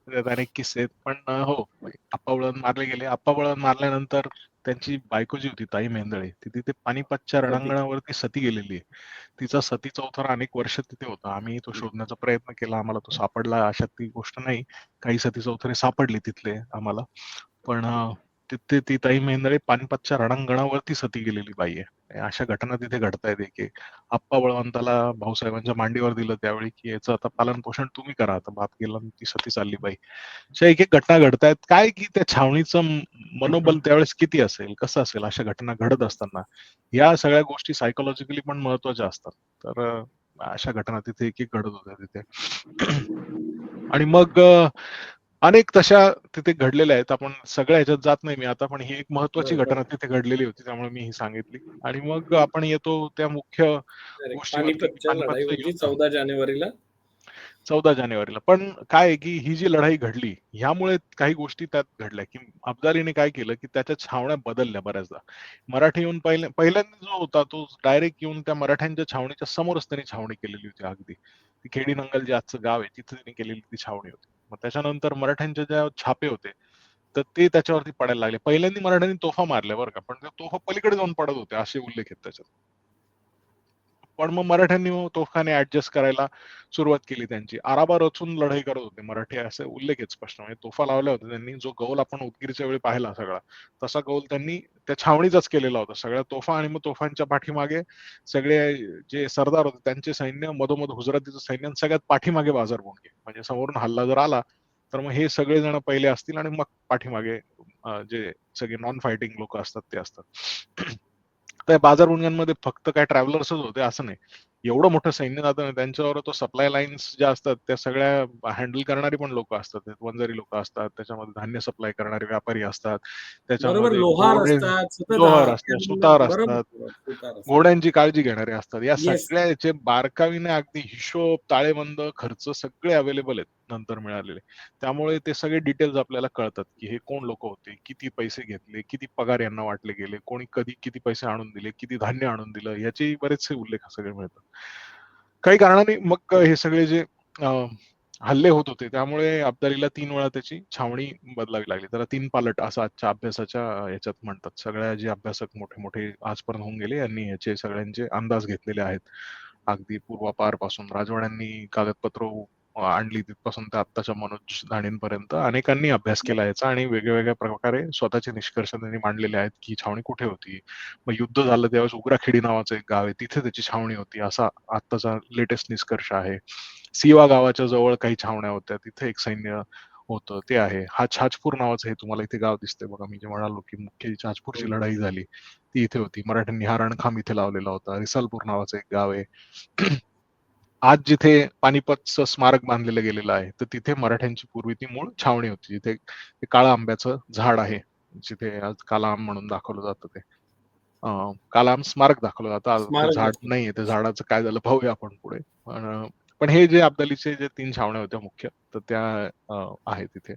Speaker 1: त्यात अनेक किस्से आहेत. पण हो, आप्पा बळवंत मारले गेले. आप्पा बळवंत मारल्यानंतर त्यांची बायको जी होती ताई मेंदळे, ती तिथे पानिपतच्या रणांगणावरती सती गेलेली आहे. तिचा सती चौथरा अनेक वर्ष तिथे होता. आम्ही तो शोधण्याचा प्रयत्न केला. आम्हाला तो सापडला अशात ती गोष्ट नाही. काही सती चौथरे सापडले तिथले आम्हाला. पण तिथे ती ताई मेंदळे पानिपतच्या रणांगणावरती सती गेलेली बाई आहे. अशा घटना तिथे घडतायत एक. आप्पा बळवंताला भाऊसाहेबांच्या मांडीवर दिलं त्यावेळी, की याचं आता पालन पोषण तुम्ही करा. आता बाप गेला आणि ती सती चालली बाई. अशा एक घटना घडतायत. काय की त्या छावणीचं मनोबल त्यावेळेस किती असेल, कसं असेल अशा घटना घडत असताना. या सगळ्या गोष्टी सायकॉलॉजिकली पण महत्त्वाच्या असतात. तर अशा घटना तिथे एक घडत होत्या तिथे. आणि मग अनेक तशा तिथे घडलेल्या आहेत. आपण सगळ्या ह्याच्यात जात नाही मी आता, पण ही एक महत्त्वाची घटना तिथे घडलेली होती. त्यामुळे मी ही सांगितली. आणि मग आपण येतो त्या मुख्य गोष्टीवरती, की
Speaker 4: पानिपतच्या लढाई
Speaker 1: पानिपतचं
Speaker 4: होती
Speaker 1: युद्ध
Speaker 4: 14 जानेवारीला.
Speaker 1: 14 जानेवारीला. पण काय आहे, की ही जी लढाई घडली, ह्यामुळे काही गोष्टी त्यात घडल्या, की अब्दालीने काय केलं, की त्याच्या छावण्या बदलल्या बऱ्याचदा. मराठी येऊन पहिल्यांदा जो होता तो डायरेक्ट येऊन त्या मराठ्यांच्या छावणीच्या समोरच त्यांनी छावणी केलेली होती अगदी. ती खेडीनंगल जे आजचं गाव आहे, तिथे त्यांनी केलेली ती छावणी होती. मग त्याच्यानंतर मराठ्यांचे ज्या छापे होते, तर ते त्याच्यावरती पडायला लागले. पहिल्यांदा मराठ्यांनी तोफा मारल्या बरं का, पण त्या तोफा पलीकडे जाऊन पडत होते असे उल्लेख आहेत त्याच्यात. पण मग मराठ्यांनी तोफखाने ऍडजस्ट करायला सुरुवात केली त्यांची. आराबा रचून लढाई करत होते मराठी, असे उल्लेख आहेत स्पष्ट. म्हणजे तोफा लावल्या होत्या त्यांनी. जो गौल आपण उदगीरच्या वेळी पाहिला सगळा, तसा गौल त्यांनी त्या छावणीचाच केलेला होता. सगळ्या तोफा आणि मग तोफांच्या पाठीमागे सगळे जे सरदार होते त्यांचे सैन्य, मधोमध गुजरातीचं सैन्य, सगळ्यात पाठीमागे बाजारभूंगे. म्हणजे समोरून हल्ला जर आला तर मग हे सगळे जण पहिले असतील आणि मग पाठीमागे जे सगळे नॉन फायटिंग लोक असतात ते असतात. त्या बाजारभुंग्यांमध्ये फक्त काय ट्रॅव्हलर्सच होते असं नाही. एवढं मोठं सैन्य जातं ना, त्यांच्यावर तो सप्लाय लाईन्स ज्या असतात त्या सगळ्या हँडल करणारी पण लोक असतात. वंजारी लोक असतात, त्याच्यामध्ये धान्य सप्लाय करणारे व्यापारी असतात,
Speaker 4: बरोबर,
Speaker 1: त्याच्यामध्ये
Speaker 4: लोहार
Speaker 1: घोडे,
Speaker 4: असतात, सतत
Speaker 1: लोहार असतात, सुतार
Speaker 4: बरोबर
Speaker 1: असतात,
Speaker 4: सुतार असतात.
Speaker 1: घोड्यांची काळजी घेणारे असतात. या
Speaker 4: येस.
Speaker 1: सगळ्याचे बारकाईने अगदी हिशोब, ताळेबंद, खर्च सगळे अवेलेबल आहेत नंतर मिळालेले. त्यामुळे ते सगळे डिटेल्स आपल्याला कळतात, की हे कोण लोक होते, किती पैसे घेतले, किती पगार यांना वाटले गेले, कोणी कधी किती पैसे आणून दिले, किती धान्य आणून दिलं, याचे बरेचसे उल्लेख सगळे मिळतात. काही कारणाने मग हे सगळे जे हल्ले होत होते त्यामुळे अब्दालीला 3 वेळा त्याची छावणी बदलावी लागली. त्याला 3 पालट असं आजच्या अभ्यासाच्या याच्यात म्हणतात. सगळ्या जे अभ्यासक मोठे-मोठे आजपर्यंत होऊन गेले, यांनी याचे सगळ्यांचे अंदाज घेतलेले आहेत. अगदी पूर्वापारपासून राजवाड्यांनी कागदपत्र आणली तिथपासून ते आत्ताच्या मनोज धाणींपर्यंत अनेकांनी अभ्यास केला याचा आणि वेगवेगळ्या प्रकारे स्वतःचे निष्कर्ष त्यांनी मांडलेले आहेत, की छावणी कुठे होती. मग युद्ध झालं त्यावेळेस उग्राखेडी नावाचं एक गाव आहे, तिथे त्याची छावणी होती असा आत्ताचा लेटेस्ट निष्कर्ष आहे. सिवा गावाच्या जवळ काही छावण्या होत्या, तिथे एक सैन्य होतं ते आहे. छाजपूर नावाचं हे तुम्हाला इथे गाव दिसतंय बघा, मी जे म्हणालो की मुख्य छाजपूरची लढाई झाली ती इथे होती. मराठ्यांनी हा रणखांब इथे लावलेला होता. रिसालपूर नावाचं एक गाव आहे. आज जिथे पानिपतचं स्मारक बांधलेलं गेलेलं आहे, तर तिथे मराठ्यांची पूर्वी ती मूळ छावणी होती. जिथे काळा आंब्याचं झाड आहे, जिथे आज काला आंब म्हणून दाखवलं जातं ते. काल स्मारक दाखवलं जातं. आज ते
Speaker 4: स्मारक
Speaker 1: झाड
Speaker 4: दाखवलं.
Speaker 1: नाहीये. त्या झाडाचं काय झालं पाहूया आपण पुढे. पण हे जे अब्दालीचे जे 3 छावण्या होत्या मुख्य, तर त्या आहेत तिथे.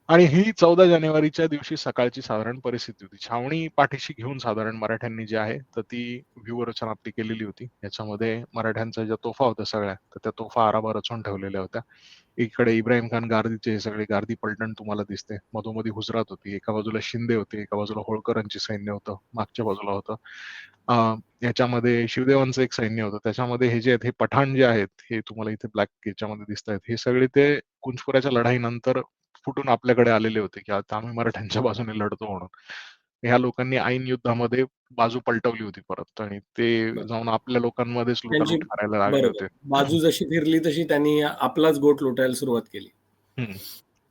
Speaker 1: आणि ही 14 जानेवारीच्या दिवशी सकाळची साधारण परिस्थिती होती. छावणी पाठीशी घेऊन साधारण मराठ्यांनी जी आहे, तर ती व्यूहरचना आपली केलेली होती. याच्यामध्ये मराठ्यांच्या ज्या तोफा होत्या सगळ्या, तर त्या तोफा आरामात रचून ठेवलेल्या होत्या. एकीकडे इब्राहिम खान गार्दीचे हे सगळे गार्दी पलटण तुम्हाला दिसते. मधोमधी गुजरात होती. एका बाजूला शिंदे होते, एका बाजूला होळकरांची सैन्य होतं, मागच्या बाजूला होतं. याच्यामध्ये शिवदेवांचं एक सैन्य होतं. त्याच्यामध्ये हे जे आहेत, हे पठाण जे आहेत, हे तुम्हाला इथे ब्लॅक याच्यामध्ये दिसतायत. हे सगळे ते कुंचपुराच्या लढाईनंतर फुटून आपल्याकडे आलेले होते, की आता आम्ही मराठ्यांच्या बाजूने लढतो म्हणून. ह्या लोकांनी ऐन युद्धामध्ये बाजू पलटवली होती परत आणि ते
Speaker 4: बरं.
Speaker 1: जाऊन आपल्या लोकांमध्येच
Speaker 4: त्यांची
Speaker 1: लुटालूट करायला लागले
Speaker 4: बरोबर.
Speaker 1: होते.
Speaker 4: बाजू जशी फिरली तशी त्यांनी आपलाच गोठ लुटायला सुरुवात केली.
Speaker 1: हं.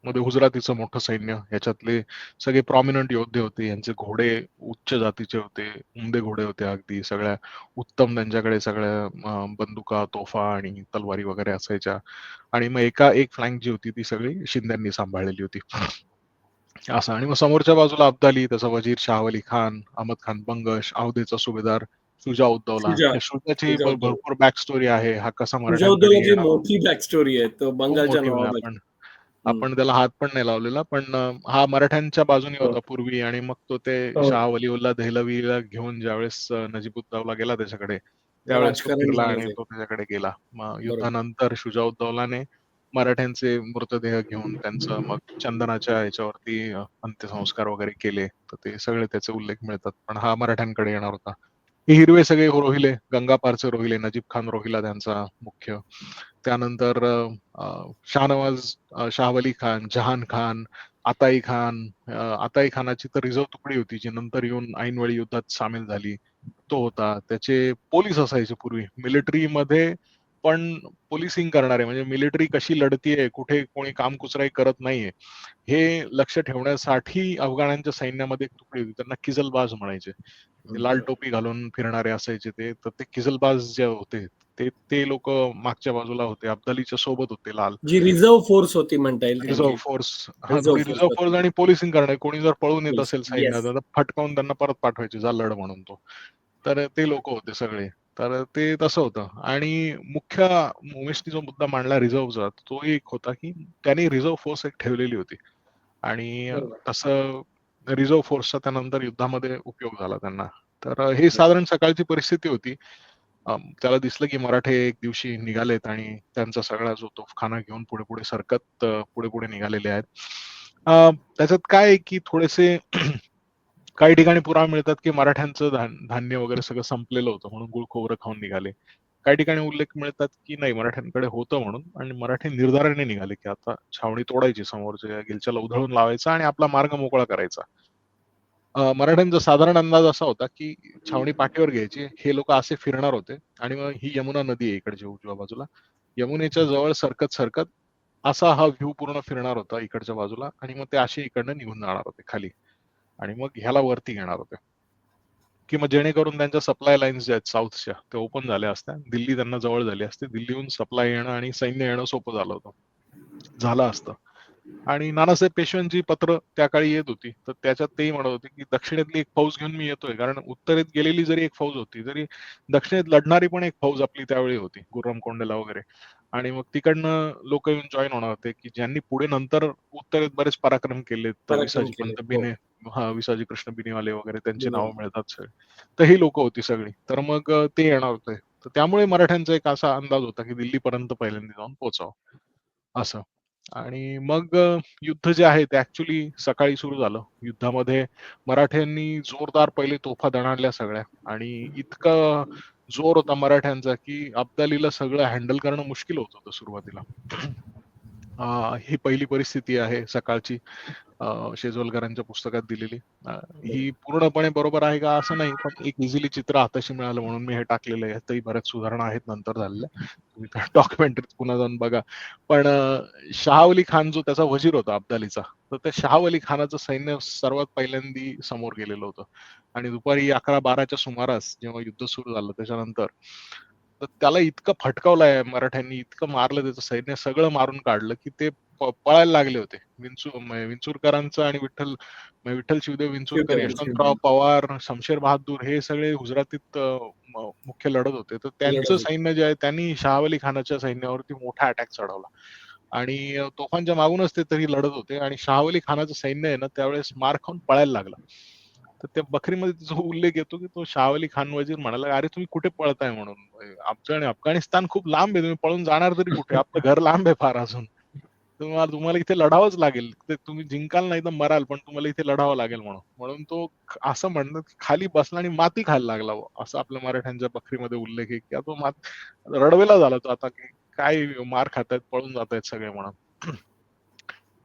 Speaker 1: मध्ये गुजरातीचं मोठं सैन्य, याच्यातले सगळे प्रॉमिनंट योद्धे होते. यांचे घोडे उच्च जातीचे होते, उमदे घोडे होते अगदी. सगळ्या उत्तम त्यांच्याकडे सगळ्या बंदुका, तोफा आणि तलवारी वगैरे असायच्या. आणि मग एक फ्लँक जी होती ती सगळी शिंद्यांनी सांभाळलेली होती. असं आणि मग समोरच्या बाजूला अब्दाली, त्याचा वजीर शाह खान, अहमद खान बंगश, औधेचा सुभेदार शुजा-उद-दौला.
Speaker 4: शुजा
Speaker 1: या शुजाची
Speaker 4: शुजा-उद-दौला.
Speaker 1: भरपूर बॅक स्टोरी आहे. हा कसा मराठ्यांकडे
Speaker 4: शुजा-उद-दौलाची
Speaker 1: येणार
Speaker 4: मोठी बॅक स्टोरी आहे. तो
Speaker 1: खूप
Speaker 4: बंगालच्या
Speaker 1: मोठी म्हणजे
Speaker 4: नवाबाची.
Speaker 1: आपण
Speaker 4: हं.
Speaker 1: आपण त्याला हात पण नाही लावलेला. पण हा मराठ्यांच्या बाजूने
Speaker 2: हो.
Speaker 1: होता पूर्वी आणि मग तो ते
Speaker 2: हो.
Speaker 1: शाह वलीउल्ला देहलवीला घेऊन ज्यावेळेस नजीब-उद-दौला गेला त्याच्याकडे, त्यावेळेस तो
Speaker 4: राजकारण
Speaker 1: फिरला आणि
Speaker 4: झालं.
Speaker 1: तो त्याच्याकडे गेला. मग
Speaker 4: बरोबर.
Speaker 1: युद्धानंतर शुजा-उद-दौलाने मराठ्यांचे मृतदेह घेऊन त्यांचं मग चंदनाच्या ह्याच्यावरती अंत्यसंस्कार वगैरे केले. तर ते सगळे त्याचे उल्लेख मिळतात. पण हा मराठ्यांकडे येणार होता. हे हिरवे सगळे रोहिले, गंगापारचे रोहिले, नजीब खान रोहिला त्यांचा मुख्य. त्यानंतर शाहनवाज, शाह वली खान, जहान खान, अताई खान. अताई खानाची तर रिझर्व्ह तुकडी होती, जी नंतर येऊन ऐनवेळी युद्धात सामील झाली. तो होता. त्याचे पोलीस असायचे पूर्वी. मिलिटरीमध्ये पण पोलिसिंग करणारे म्हणजे मिलिटरी कशी लढतीये, कुठे कोणी कामकुचराई करत नाहीये, हे लक्ष ठेवण्यासाठी अफगाणांच्या सैन्यामध्ये एक तुकडी होती. त्यांना किझलबाज म्हणायचे. ते लाल
Speaker 2: बरं.
Speaker 1: टोपी घालून फिरणारे असायचे ते. तर ते किझलबाज जे होते, ते लोकं मागच्या बाजूला होते. अब्दालीच्या सोबत होते लाल.
Speaker 4: जी रिझर्व्ह फोर्स होती म्हणता येईल त्यांची.
Speaker 1: रिझर्व्ह फोर्स
Speaker 4: रिझर्व्ह
Speaker 1: थोडी
Speaker 4: फोर्स
Speaker 1: रिझर्व्ह फोर्स
Speaker 4: होती.
Speaker 1: आणि पोलिसिंग करणारे. कोणी जर पळून येत
Speaker 4: पोलीस.
Speaker 1: असेल
Speaker 4: येस.
Speaker 1: सैन्यात, तर फटकावून त्यांना परत पाठवायचे, जा लढ म्हणून तो. तर ते लोकं होते सगळे. तर ते तसं होतं आणि मुख्य उमेशनी जो मुद्दा मांडला रिझर्व्हचा, तो एक होता, की त्यांनी रिझर्व्ह फोर्स एक ठेवलेली होती आणि
Speaker 2: बरोबर.
Speaker 1: तसं रिझर्व्ह फोर्सचा त्यानंतर युद्धामध्ये उपयोग झाला त्यांना. तर हे
Speaker 2: बरं.
Speaker 1: साधारण सकाळची परिस्थिती होती. त्याला दिसलं की मराठे एक दिवशी निघालेत आणि त्यांचा सगळा जो तोफखाना घेऊन पुढे-पुढे सरकत पुढे-पुढे निघालेले आहेत. त्याच्यात काय आहे की थोडेसे काही ठिकाणी पुरावे मिळतात की मराठ्यांचं धान्य वगैरे सगळं संपलेलं होतं म्हणून गुळ-खोबरं खाऊन निघाले. काही ठिकाणी उल्लेख मिळतात की नाही मराठ्यांकडे होतं म्हणून आणि मराठी निर्धाराने निघाले की आता छावणी तोडायची समोरच्या गिलच्याला उधळून लावायचा आणि आपला मार्ग मोकळा करायचा. मराठ्यांचा साधारण अंदाज असा होता, की छावणी पाठीवर घ्यायची. हे लोकं असे फिरणार होते आणि मग ही यमुना नदी आहे इकडच्या उजव्या बाजूला. यमुनेच्या जवळ सरकत-सरकत असा हा व्ह्यू पूर्ण फिरणार होता इकडच्या बाजूला आणि मग ते असे इकडनं निघून जाणार होते खाली आणि मग ह्याला वरती घेणार होते. की मग जेणेकरून त्यांच्या सप्लाय लाईन्स ज्या आहेत साऊथच्या त्या ओपन झाल्या असत्या. दिल्ली त्यांना जवळ झाली असती. दिल्लीहून सप्लाय येणं आणि सैन्य येणं सोपं झालं होतं. झालं असतं. आणि नानासाहेब पेशव्यांची पत्र त्या काळी येत होती. तर त्याच्यात तेही म्हणत होते, की दक्षिणेतली एक फौज घेऊन मी येतोय. कारण उत्तरेत गेलेली जरी एक फौज होती, तरी दक्षिणेत लढणारी पण एक फौज आपली त्यावेळी होती. गुर्रम कोंडेला वगैरे. आणि मग तिकडनं लोकं येऊन जॉइन होणार होते, की ज्यांनी पुढे नंतर उत्तरेत बरेच पराक्रम केलेत. तर
Speaker 4: पराक्रम
Speaker 1: विसाजी
Speaker 4: केले.
Speaker 1: पंत
Speaker 4: हो.
Speaker 1: बिने विसाजी कृष्ण बिनेवाले वगैरे त्यांची
Speaker 4: बिलकुल.
Speaker 1: नावं मिळतात सगळे. तर ही लोकं होती सगळी. तर मग ते येणार होते. तर त्यामुळे मराठ्यांचा एक असा अंदाज होता, की दिल्लीपर्यंत पहिल्यांदा जाऊन पोहोचावं. असं. आणि मग युद्ध जे आहे ते ॲक्चुअली सकाळी सुरू झालं. युद्धामध्ये मराठ्यांनी जोरदार पहिले तोफा दणाणल्या सगळ्या आणि इतका जोर होता मराठ्यांचा, की अब्दालीला सगळं हँडल करणं मुश्किल होत होतं सुरुवातीला. ही पहिली परिस्थिती आहे सकाळची. शेजवलकरांच्या पुस्तकात दिलेली. ही पूर्णपणे बरोबर आहे का असं नाही, पण एक इझिली चित्र हाताशी मिळालं म्हणून मी हे टाकलेलं आहे. ह्यातही बऱ्याच सुधारणा आहेत नंतर झालेल्या. तुम्ही त्या डॉक्युमेंटरीत पुन्हा जाऊन बघा. पण शाह अली खान जो त्याचा वजीर होता अब्दालीचा, तर त्या शाह अली खानाचं सैन्य सर्वात पहिल्यांदी समोर गेलेलं होतं. आणि दुपारी 11-12च्या सुमारास जेव्हा युद्ध सुरू झालं त्याच्यानंतर, तर त्याला इतकं फटकावलंय मराठ्यांनी, इतकं मारलं त्याचं सैन्य, सगळं मारून काढलं, की ते पळायला लागले होते. विंचूरकरांचं आणि विठ्ठल शिवदेव विंचूरकर, यशवंतराव पवार, शमशेर बहादूर हे सगळे गुजरातीत मुख्य लढत होते. तर त्यांचं
Speaker 4: लढत होती.
Speaker 1: सैन्य जे आहे त्यांनी शाह अली खानाच्या सैन्यावरती मोठा अटॅक चढवला आणि तोफांच्या मागूनच ते तरी लढत होते आणि शाहवली खानाचं सैन्य आहे ना त्यावेळेस मार खाऊन पळायला लागला. तर त्या बखरीमध्ये जो उल्लेख येतो की तो शाहवली खान वजीर म्हणाला, अरे तुम्ही कुठे पळताय म्हणून, आमचं आणि अफगाणिस्तान खूप लांब आहे, तुम्ही पळून जाणार तरी कुठे, आपलं घर लांब आहे फार अजून, तुम्हाला तुम्हाला इथे लढावंच लागेल, ते तुम्ही जिंकाल नाही तर मराल पण तुम्हाला इथे लढावं लागेल म्हणून. म्हणून तो असं म्हणणं की खाली बसला आणि माती खायला लागला बुवा, असं आपल्या मराठ्यांच्या बखरीमध्ये उल्लेख आहे की तो रडवेला झाला तो आता की काय मार खातायत, पळून जातायत सगळे म्हणून.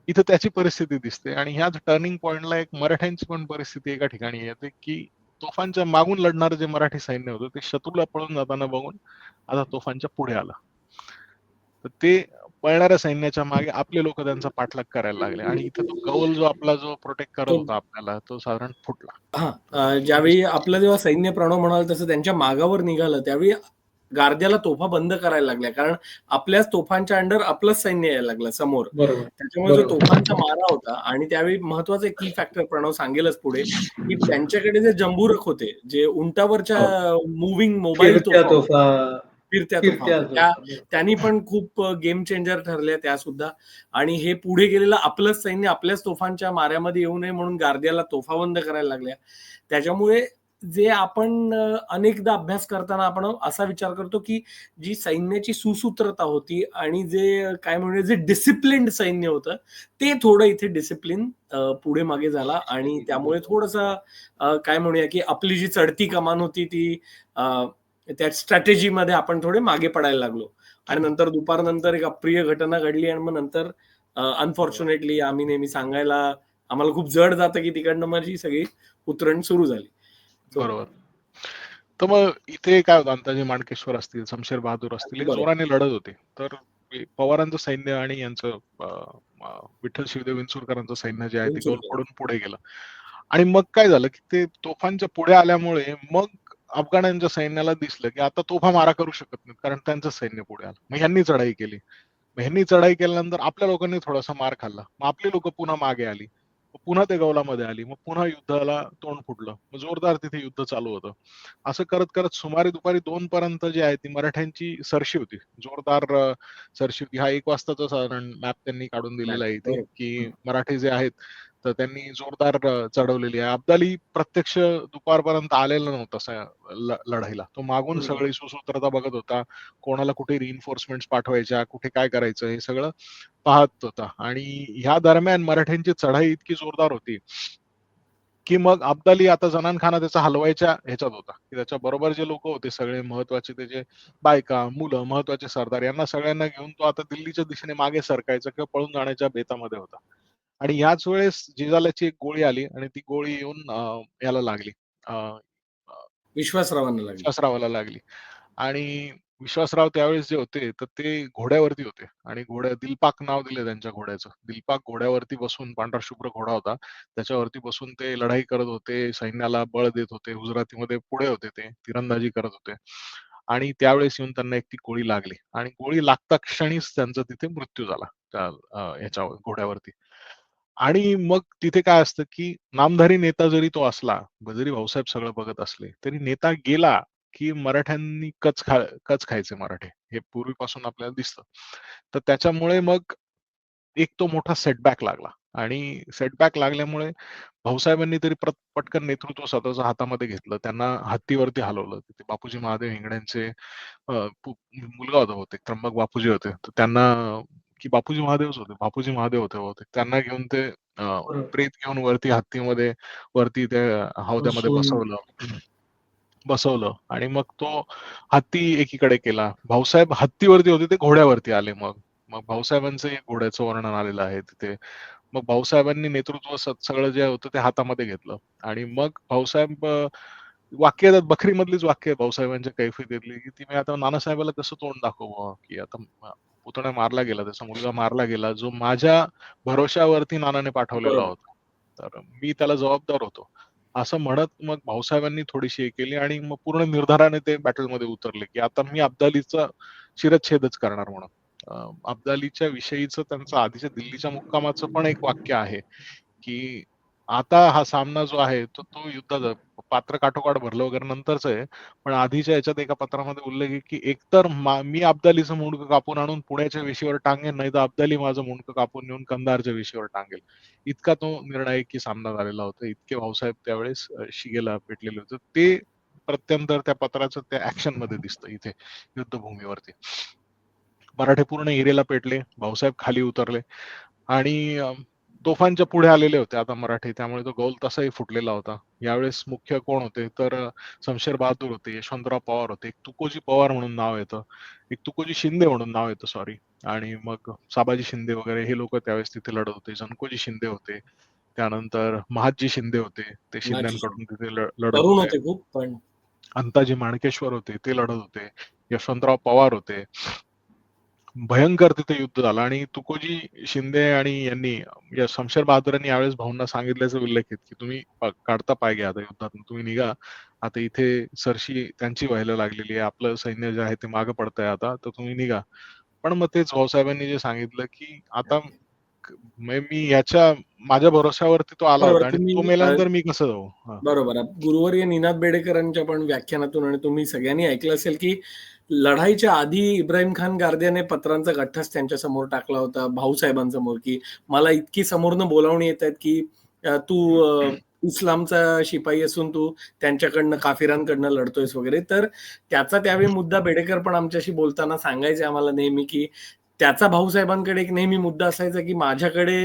Speaker 1: इथं त्याची परिस्थिती दिसते आणि ह्याच टर्निंग पॉइंटला एक मराठ्यांची पण परिस्थिती एका ठिकाणी येते की तोफांच्या मागून लढणारं जे मराठी सैन्य होतं ते शत्रूला पळून जाताना बघून आता तोफांच्या पुढे आलं. तर ते पळणाऱ्या सैन्याच्या मागे आपले लोक त्यांचा पाठलाग करायला लागले आणि इथे तो कौल जो आपला जो प्रोटेक्ट करत
Speaker 4: तो
Speaker 1: होता आपल्याला तो साधारण फुटला.
Speaker 4: ज्यावेळी आपलं जेव्हा सैन्य प्रणव म्हणाल तसं त्यांच्या मागावर निघालं त्यावेळी गार्द्याला तोफा बंद करायला लागल्या, कारण आपल्याच तोफांच्या अंडर आपलंच सैन्य यायला लागलं समोर.
Speaker 2: बरोबर
Speaker 4: त्याच्यामुळे जो
Speaker 2: बरोबर
Speaker 4: तोफांचा मारा होता आणि त्यावेळी महत्वाचं की फॅक्टर प्रणव सांगेलच पुढे की त्यांच्याकडे जे जंबूरक होते, जे उंटावरच्या मुव्हिंग मोबाईल
Speaker 2: फिरत्या
Speaker 4: तोफा
Speaker 2: तोफा
Speaker 4: होत्या, फिरत्या तोफा
Speaker 2: फिरत्या
Speaker 4: होत्या,
Speaker 2: तोफा बरोबर.
Speaker 4: त्यांनी पण खूप गेम चेंजर ठरल्या त्या सुद्धा. आणि हे पुढे गेलेलं आपलंच सैन्य आपल्याच तोफांच्या माऱ्यामध्ये येऊ नये म्हणून गार्द्याला तोफा बंद करायला लागल्या. त्याच्यामुळे जे आपण अनेकदा अभ्यास करताना आपण असा विचार करतो की जी सैन्याची सुसूत्रता होती आणि जे काय म्हणूया जे डिसिप्लिन्ड सैन्य होतं ते थोडं इथे डिसिप्लिन पुढे मागे झाला आणि त्यामुळे थोडंसं काय म्हणूया की आपली जी चढती कमान होती ती त्या स्ट्रॅटेजीमध्ये आपण थोडे मागे पडायला लागलो आणि नंतर दुपारनंतर एक अप्रिय घटना घडली आणि मग नंतर अनफॉर्च्युनेटली आम्ही नेहमी सांगायला आम्हाला खूप जड जातं की तिकडनं माझी सगळी उतरण सुरू झाली.
Speaker 1: बरोबर. तर मग इथे काय होतं, अंताजी माणकेश्वर असतील, शमशेर बहादूर असतील, हे
Speaker 4: बरोबर.
Speaker 1: जोराने लढत होते. तर पवारांचं सैन्य आणि यांचं विठ्ठल शिवदेव विंचूरकरांचं सैन्य जे आहे ते गौल पडून पुढे गेलं. आणि मग काय झालं की ते तोफांच्या पुढे आल्यामुळे मग अफगाण्यांच्या सैन्याला दिसलं की आता तोफा मारा करू शकत नाहीत, कारण त्यांचं सैन्य पुढे आलं. मग ह्यांनी चढाई केली. मग ह्यांनी चढाई केल्यानंतर आपल्या लोकांनी थोडासा मार खाल्ला. मग आपली लोक पुन्हा मागे आली. मग पुन्हा ते गौलामध्ये आली. मग पुन्हा युद्धाला तोंड फुटलं. मग जोरदार तिथे युद्ध चालू होतं. असं करत करत सुमारे दुपारी 2 पर्यंत जी आहे ती मराठ्यांची सरशी होती. जोरदार सरशी होती. हा 1 वाजताचा साधारण मॅप त्यांनी काढून दिलेला आहे इथे, की मराठी जे आहेत तर त्यांनी जोरदार चढवलेली आहे. अब्दाली प्रत्यक्ष दुपारपर्यंत आलेला नव्हता लढाईला. तो मागून सगळी सुसूत्रता बघत होता. कोणाला कुठे रिइन्फोर्समेंट्स पाठवायच्या, कुठे काय करायचं हे सगळं पाहत होता. आणि ह्या दरम्यान मराठ्यांची चढाई इतकी जोरदार होती की मग अब्दाली आता जनान खाना त्याचा हलवायच्या ह्याच्यात होता, की त्याच्या बरोबर जे लोक होते सगळे महत्वाचे, त्याचे बायका, मुलं, महत्वाचे सरदार, यांना सगळ्यांना घेऊन तो आता दिल्लीच्या दिशेने मागे सरकायचा किंवा पळून जाण्याच्या बेतामध्ये होता. आणि याच वेळेस जिजालाची एक गोळी आली आणि ती गोळी येऊन याला लागली, विश्वासरावाला लागली. आणि विश्वासराव त्यावेळेस जे होते तर ते घोड्यावरती होते आणि दिलपाक नाव दिले त्यांच्या घोड्याचं. दिलपाक घोड्यावरती बसून, पांढरा शुभ्र घोडा होता, त्याच्यावरती बसून ते लढाई करत होते, सैन्याला बळ देत होते, गुजरातीमध्ये पुढे होते, ते तिरंदाजी करत होते. आणि त्यावेळेस येऊन त्यांना एक ती गोळी लागली आणि गोळी लागता क्षणीच त्यांचा तिथे मृत्यू झाला त्या ह्याच्यावर घोड्यावरती. आणि मग तिथे काय असतं की नामधारी नेता जरी तो असला, जरी भाऊसाहेब सगळं बघत असले, तरी नेता गेला की मराठ्यांनी कच खायचे मराठे, हे पूर्वीपासून आपल्याला दिसतं. तर त्याच्यामुळे मग एक तो मोठा सेटबॅक लागला आणि सेटबॅक लागल्यामुळे भाऊसाहेबांनी तरी पटकन नेतृत्व स्वतःच्या हातामध्ये घेतलं. त्यांना हत्तीवरती हलवलं. तिथे बापूजी महादेव हिंगड्यांचे मुलगा होता बहुतेक, त्र्यंबक बापूजी होते. तर त्यांना की बापूजी महादेवच होते, बापूजी महादेव होते बहुतेक. त्यांना घेऊन ते प्रेत घेऊन वरती हत्तीमध्ये वरती त्या हौद्यामध्ये बसवलं आणि मग तो हत्ती एकीकडे केला. भाऊसाहेब हत्तीवरती होते, ते घोड्यावरती आले. मग भाऊसाहेबांचं एक घोड्याचं वर्णन आलेलं आहे तिथे. मग भाऊसाहेबांनी नेतृत्व सगळं जे होतं ते हातामध्ये घेतलं आणि मग भाऊसाहेब वाक्य येतात, बखरीमधलीच वाक्य आहे भाऊसाहेबांच्या कैफियतीतली, की मी आता नानासाहेबाला कसं तोंड दाखवू, की आता पुतण्या मारला गेला, त्याचा मुलगा मारला गेला, जो माझ्या भरोश्यावरती नानाने पाठवलेला होता, तर मी त्याला जबाबदार होतो, असं म्हणत मग भाऊसाहेबांनी थोडीशी हे केली आणि मग पूर्ण निर्धाराने ते बॅटलमध्ये उतरले, की आता मी अब्दालीचा शिरच्छेदच करणार म्हणून. अब्दालीच्या विषयीचं त्यांचं आधीच्या दिल्लीच्या मुक्कामाचं पण एक वाक्य आहे, की आता हा सामना जो आहे तो युद्धाचा पात्र काठोकाठ भरलं वगैरे नंतरच आहे. पण आधीच्या याच्यात एका पत्रामध्ये उल्लेख आहे की एकतर मी अब्दालीचं मुंडकं कापून आणून पुण्याच्या वेशीवर टांगेन, नाही तर अब्दाली माझं मुंडकं कापून नेऊन कंधारच्या वेशीवर टांगेल. इतका तो निर्णायकी सामना झालेला होता. इतके भाऊसाहेब त्यावेळेस शिगेला पेटलेले होते. ते प्रत्यंतर त्या पत्राचं त्या ऍक्शन मध्ये दिसतं इथे युद्धभूमीवरती. मराठे पूर्ण हिरेला पेटले, भाऊसाहेब खाली उतरले आणि तोफांच्या पुढे आलेले होते आता मराठे, त्यामुळे तो गौल तसाही फुटलेला होता. यावेळेस मुख्य कोण होते तर शमशेर बहादूर होते, यशवंतराव पवार होते, एक तुकोजी पवार म्हणून नाव येतं, एक तुकोजी शिंदे म्हणून नाव येतं सॉरी, आणि मग साबाजी शिंदे वगैरे हे लोक त्यावेळेस तिथे लढत होते. जनकोजी शिंदे होते, त्यानंतर महादजी शिंदे होते, ते
Speaker 4: माझी
Speaker 1: शिंद्यांकडून तिथे लढत
Speaker 4: तरुण
Speaker 1: होते.
Speaker 4: होते खूप, पण
Speaker 1: अंताजी माणकेश्वर होते, ते लढत होते. यशवंतराव पवार होते. भयंकर तिथे युद्ध झालं आणि तुकोजी शिंदे आणि यांनी या शमशेर बहादूरांनी यावेळेस भाऊंना सांगितल्याचा उल्लेख आहे की तुम्ही काढता पाय घ्या आता युद्धातून, तुम्ही निघा आता, इथे सरशी त्यांची व्हायला लागलेली आहे, आपलं सैन्य जे आहे ते मागं पडतंय आता, तर तुम्ही निघा. पण मग तेच भाऊसाहेबांनी जे सांगितलं की आता मी याच्या माझ्या भरोश्यावरती तो आला
Speaker 4: बरोबर
Speaker 1: होता आणि तो
Speaker 4: तुम्ही
Speaker 1: मेल्यानंतर मी कसं जाऊ. हा.
Speaker 4: बरोबर. गुरुवर्य निनाद बेडेकरांच्या पण व्याख्यानातून आणि तुम्ही सगळ्यांनी ऐकलं असेल की लढाईच्या आधी इब्राहिम खान गारदियाने पत्रांचा गठ्ठाच त्यांच्या समोर टाकला होता भाऊसाहेबांसमोर, की मला इतकी समोरनं बोलावणी येत आहेत की तू इस्लामचा शिपाई असून तू त्यांच्याकडनं काफिरांकडनं लढतोयस वगैरे. तर त्याचा त्यावेळी मुद्दा बेडेकर पण आमच्याशी बोलताना सांगायचे आम्हाला नेहमी, की त्याचा भाऊसाहेबांकडे एक नेहमी मुद्दा असायचा की माझ्याकडे